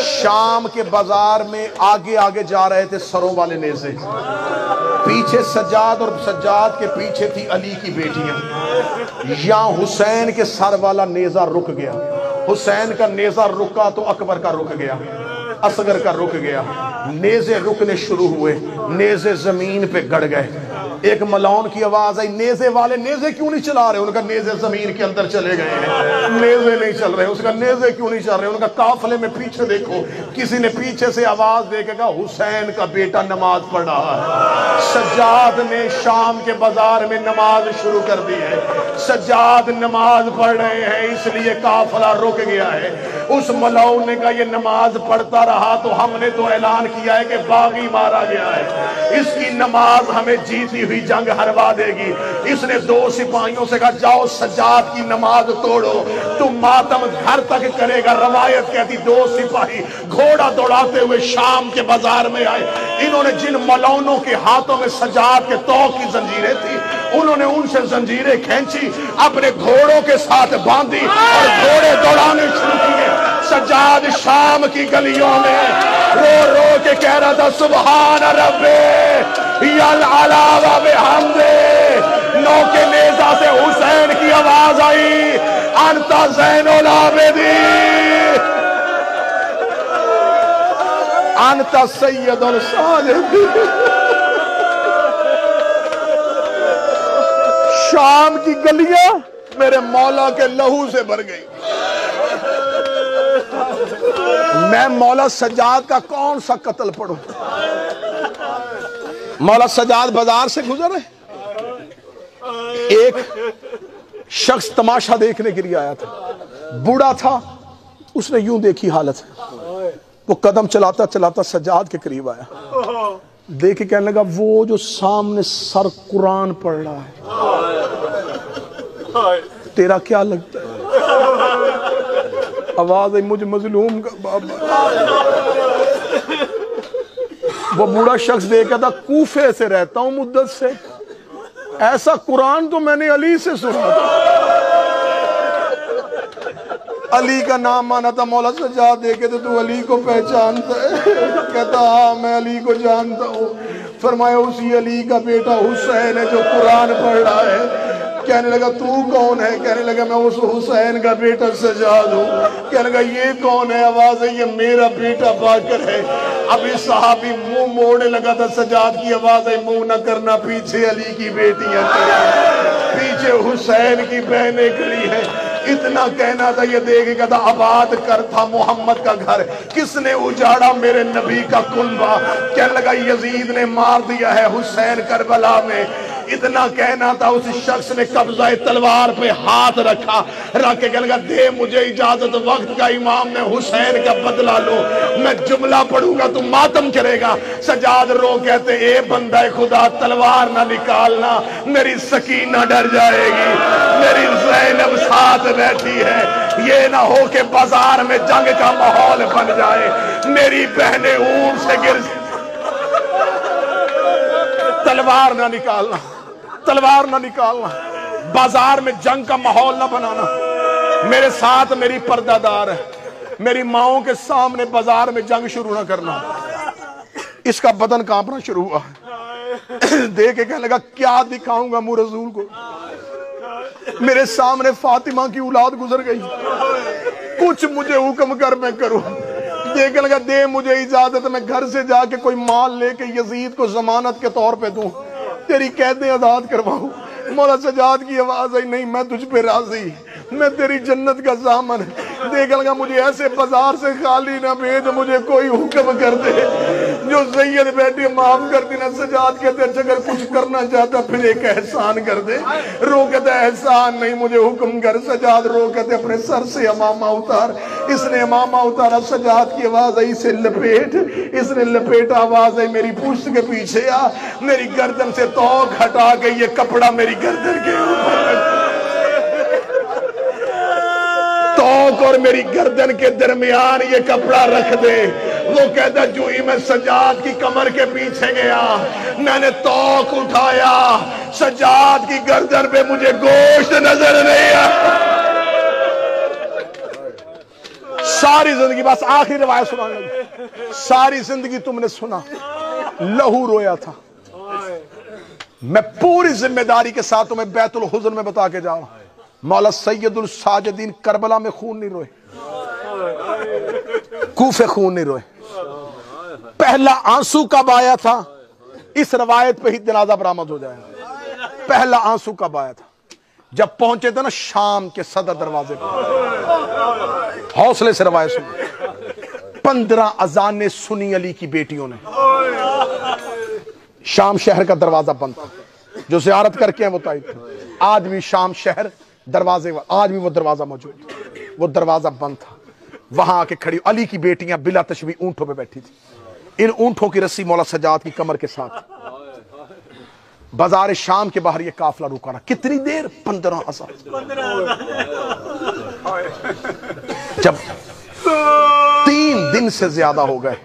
شام کے بازار میں آگے آگے جا رہے تھے سروں والے نیزے. پیچھے سجاد اور سجاد کے پیچھے تھی علی کی بیٹیاں. یہاں حسین کے سر والا نیزہ رک گیا. حسین کا نیزہ رکا تو اکبر کا رک گیا, اصغر کا رک گیا. نیزے رکنے شروع ہوئے, نیزے زمین پہ گڑ گئے. ایک ملاؤن کی آواز آئی, نیزے والے نیزے کیوں نہیں چلا رہے؟ ان کا نیزے زمین کے اندر چلے گئے ہیں, نیزے نہیں چل رہے. اس کا نیزے کیوں نہیں چل رہے؟ ان کا قافلے میں پیچھے دیکھو. کسی نے پیچھے سے آواز دے کے کہا حسین کا بیٹا نماز پڑھ رہا ہے. سجاد نے شام کے بازار میں نماز شروع کر دی ہے. سجاد نماز پڑھ رہے ہیں, اس لیے قافلہ رک گیا ہے. اس ملاؤن نے کہا یہ نماز پڑھتا رہا تو ہم نے تو اعلان کیا ہے کہ باغی مارا گیا ہے, اس کی نماز ہمیں جیتی ہوئی جنگ ہروا دے گی. اس نے دو سپاہیوں سے کہا جاؤ سجاد کی نماز توڑو, تم ماتم گھر تک کرے گا. روایت کہتی دو سپاہی گھوڑا دوڑاتے ہوئے شام کے بازار میں آئے. انہوں نے جن ملاؤنوں کے ہاتھوں میں سجاد کے توق کی زنجیریں تھی, انہوں نے ان سے زنجیریں کھینچی, اپنے گھوڑوں کے ساتھ باندھی اور گھوڑے دوڑانے شروع کیے. سجاد شام کی گلیوں میں رو رو کے کہہ رہا تھا سبحان ربی یلعلا و بحمدہ. نو کے نیزہ سے حسین کی آواز آئی انت زین العابدین انت سید الصالحین. شام کی گلیاں میرے مولا کے لہو سے بھر گئی. میں مولا سجاد کا کون سا قتل پڑھوں؟ مولا سجاد بازار سے گزر رہے, ایک شخص تماشا دیکھنے کے لیے آیا تھا. بوڑھا تھا, اس نے یوں دیکھی حالت, وہ قدم چلاتا چلاتا سجاد کے قریب آیا. دیکھ کے کہنے لگا وہ جو سامنے سر قرآن پڑھ رہا ہے تیرا کیا لگتا ہے؟ آواز آئی مجھے مظلوم کا بابا. وہ بوڑھا شخص دیکھا تھا کوفے سے رہتا ہوں مدت سے, ایسا قرآن تو میں نے علی سے سنا تھا. علی کا نام مانا تھا. مولا سجاد دیکھے تو علی کو پہچانتا ہے؟ کہتا ہاں میں علی کو جانتا ہوں. فرمایا اسی علی کا بیٹا حسین ہے جو قرآن پڑھ رہا ہے. کہنے لگا تو کون ہے؟ کہنے لگا میں اس حسین کا بیٹا سجاد ہوں. کہنے لگا یہ کون ہے؟ آواز ہے یہ میرا بیٹا باقر ہے. ابھی صحابی منہ موڑنے لگا تھا, سجاد کی آواز ہے منہ نہ کرنا, پیچھے علی کی بیٹیاں کھڑی ہیں, پیچھے حسین کی بہنیں کھڑی ہیں. اتنا کہنا تھا, یہ دیکھے گا تھا آباد کر تھا محمد کا گھر, کس نے اجاڑا میرے نبی کا کنبہ. کہنے لگا یزید نے مار دیا ہے حسین کربلا میں. اتنا کہنا تھا, اس شخص نے قبضہ تلوار پہ ہاتھ رکھا, رکھ کے کہنے لگا دے مجھے اجازت, وقت کا امام نے حسین کا بدلہ لو. میں جملہ پڑھوں گا تو ماتم کرے گا. سجاد رو کہتے اے بندہ خدا تلوار نہ نکالنا, میری سکینہ ڈر جائے گی, میری زینب ساتھ بیٹھی ہے, یہ نہ ہو کہ بازار میں جنگ کا ماحول بن جائے, میری بہنیں اونٹ سے گر. تلوار نہ نکالنا, تلوار نہ نکالنا, بازار میں جنگ کا ماحول نہ بنانا. میرے ساتھ میری پردہ دار ہے، میری ماؤں کے سامنے بازار میں جنگ شروع نہ کرنا۔ اس کا بدن کانپنا شروع ہوا، دیکھ کے کہنے لگا کیا دکھاؤں گا منہ رسول کو، میرے سامنے فاطمہ کی اولاد گزر گئی، کچھ مجھے حکم کر میں کروں۔ دیکھنے لگا دے مجھے اجازت، میں گھر سے جا کے کوئی مال لے کے یزید کو ضمانت کے طور پہ دوں، تیری قیدیں آزاد کرواؤں۔ مولا سجاد کی آواز آئی نہیں میں تجھ پہ راضی، میں تیری جنت کا ضامن۔ دیکھنے لگا مجھے ایسے بازار سے خالی نہ بھیج، مجھے کوئی حکم کر دے۔ جو سید بیٹی معاف کر دی نا، سجاد کہتے اچھا اگر کچھ کرنا چاہتا پھر ایک احسان کر دے۔ رو کہتے احسان نہیں مجھے حکم کر۔ سجاد رو کہتے اپنے سر سے امامہ اتار۔ اس نے امامہ اتارا، سجاد کی آواز آئی اسے لپیٹ، اس نے لپیٹا، آواز آئی میری پشت کے پیچھے آ، میری گردن سے توق ہٹا کے یہ کپڑا میری گردن کے اوپر، توق اور میری گردن کے درمیان یہ کپڑا رکھ دے۔ وہ کہتا جو ہی میں سجاد کی کمر کے پیچھے گیا، میں نے توق اٹھایا، سجاد کی گردن پہ مجھے گوشت نظر نہیں آیا۔ ساری زندگی، بس آخری روایت سنانے لگی، ساری زندگی تم نے سنا لہو رویا تھا۔ میں پوری ذمہ داری کے ساتھ تمہیں بیت الحزن میں بتا کے جاؤں، مولا سید الساجدین کربلا میں خون نہیں روئے، کوفے خون نہیں روئے۔ پہلا آنسو کب آیا تھا؟ اس روایت پہ ہی جنازہ برآمد ہو جائے گا۔ پہلا آنسو کب آیا تھا؟ جب پہنچے تھے نا شام کے صدر دروازے پر۔ حوصلے سے روایت سنو، 15 اذانیں سنی علی کی بیٹیوں نے۔ شام شہر کا دروازہ بند تھا، جو زیارت کر کے ہیں وہ تائید تھا۔ آج بھی شام شہر دروازے، آج بھی وہ دروازہ موجود، وہ دروازہ بند تھا۔ وہاں آ کے کھڑی علی کی بیٹیاں بلا تشبیہ اونٹوں پہ بیٹھی تھی، ان اونٹوں کی رسی مولا سجاد کی کمر کے ساتھ۔ بازار شام کے باہر یہ قافلہ رکا رہا، کتنی دیر؟ 15 ہزار۔ جب 3 دن سے زیادہ ہو گئے،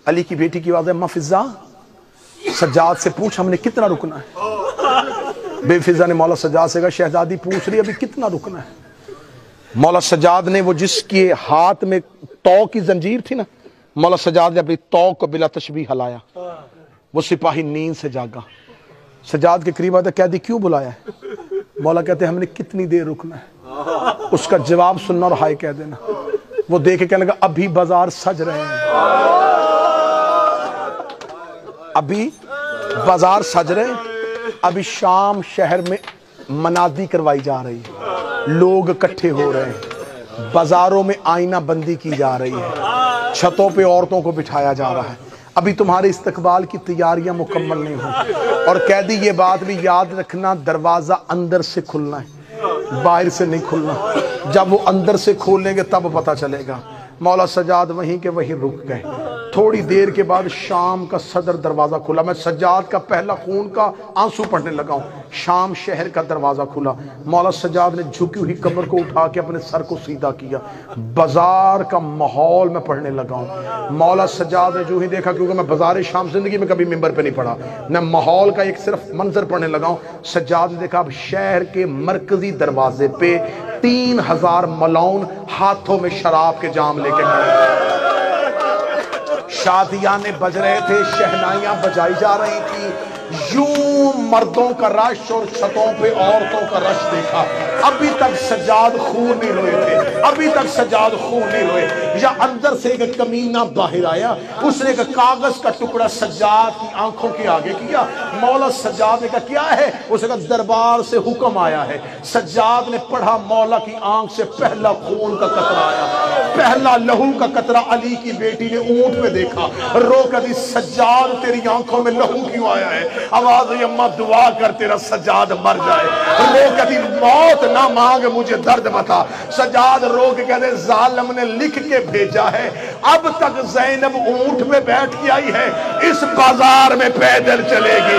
علی کی بیٹی کی آواز ہے ما فضا، سجاد سے پوچھ ہم نے کتنا رکنا ہے۔ بے فضا نے مولا سجاد سے کہا شہزادی پوچھ رہی ابھی کتنا رکنا ہے۔ مولا سجاد نے وہ جس کے ہاتھ میں توق کی زنجیر تھی نا، مولا سجاد نے اپنی توق کو بلا تشبیہ ہلایا۔ وہ سپاہی نیند سے جاگا، سجاد کے قریب آتا قیدی کیوں بلایا ہے؟ مولا کہتے ہیں ہم نے کتنی دیر رکنا ہے؟ اس کا جواب سننا اور ہائے کہہ دینا۔ وہ دیکھ کے کہنے لگا ابھی بازار سج رہے ہیں، ابھی بازار سج رہے ہیں، ابھی شام شہر میں منادی کروائی جا رہی ہے، لوگ اکٹھے ہو رہے ہیں، بازاروں میں آئینہ بندی کی جا رہی ہے، چھتوں پہ عورتوں کو بٹھایا جا رہا ہے، ابھی تمہارے استقبال کی تیاریاں مکمل نہیں ہوئی۔ اور قیدی یہ بات بھی یاد رکھنا دروازہ اندر سے کھلنا ہے، باہر سے نہیں کھلنا، جب وہ اندر سے کھولیں گے تب پتہ چلے گا۔ مولا سجاد وہیں کے وہیں رک گئے۔ تھوڑی دیر کے بعد شام کا صدر دروازہ کھلا، میں سجاد کا پہلا خون کا آنسو پڑھنے لگا ہوں۔ شام شہر کا دروازہ کھلا، مولا سجاد نے جھکی ہوئی کمر کو اٹھا کے اپنے سر کو سیدھا کیا، بازار کا ماحول میں پڑھنے لگا ہوں۔ مولا سجاد نے جو ہی دیکھا، کیونکہ میں بازار شام زندگی میں کبھی ممبر پہ نہیں پڑھا، میں ماحول کا ایک صرف منظر پڑھنے لگا ہوں۔ سجاد نے دیکھا اب شہر کے مرکزی دروازے پہ 3000 ملعون ہاتھوں میں شراب کے جام لے کے کھڑے، شادیانے بج رہے تھے، شہنائیاں بجائی جا رہی تھی، یوں مردوں کا رش اور چھتوں پہ عورتوں کا رش دیکھا۔ ابھی تک سجاد خون نہیں روئے تھے، ابھی تک سجاد خون نہیں روئے۔ یا اندر سے ایک کمینہ باہر آیا، اس نے ایک کاغذ کا ٹکڑا سجاد کی آنکھوں کے آگے کیا۔ مولا سجاد نے کہا کیا ہے؟ اس نے کہا دربار سے حکم آیا ہے۔ سجاد نے پڑھا، مولا کی آنکھ سے پہلا خون کا قطرہ آیا، پہلا لہو کا قطرہ علی کی بیٹی نے اونٹ پہ دیکھا، رو کر دی سجاد تیری آنکھوں میں لہو کیوں آیا ہے؟ آواز ہوئی اماں دعا کر تیرا سجاد مر جائے۔ رو کر دی موت نہ مانگ مجھے درد بتا۔ سجاد رو کے کہتے ظالم نے لکھ کے بھیجا ہے، اب تک زینب اونٹ پہ بیٹھ کے آئی ہے، اس بازار میں پیدل چلے گی،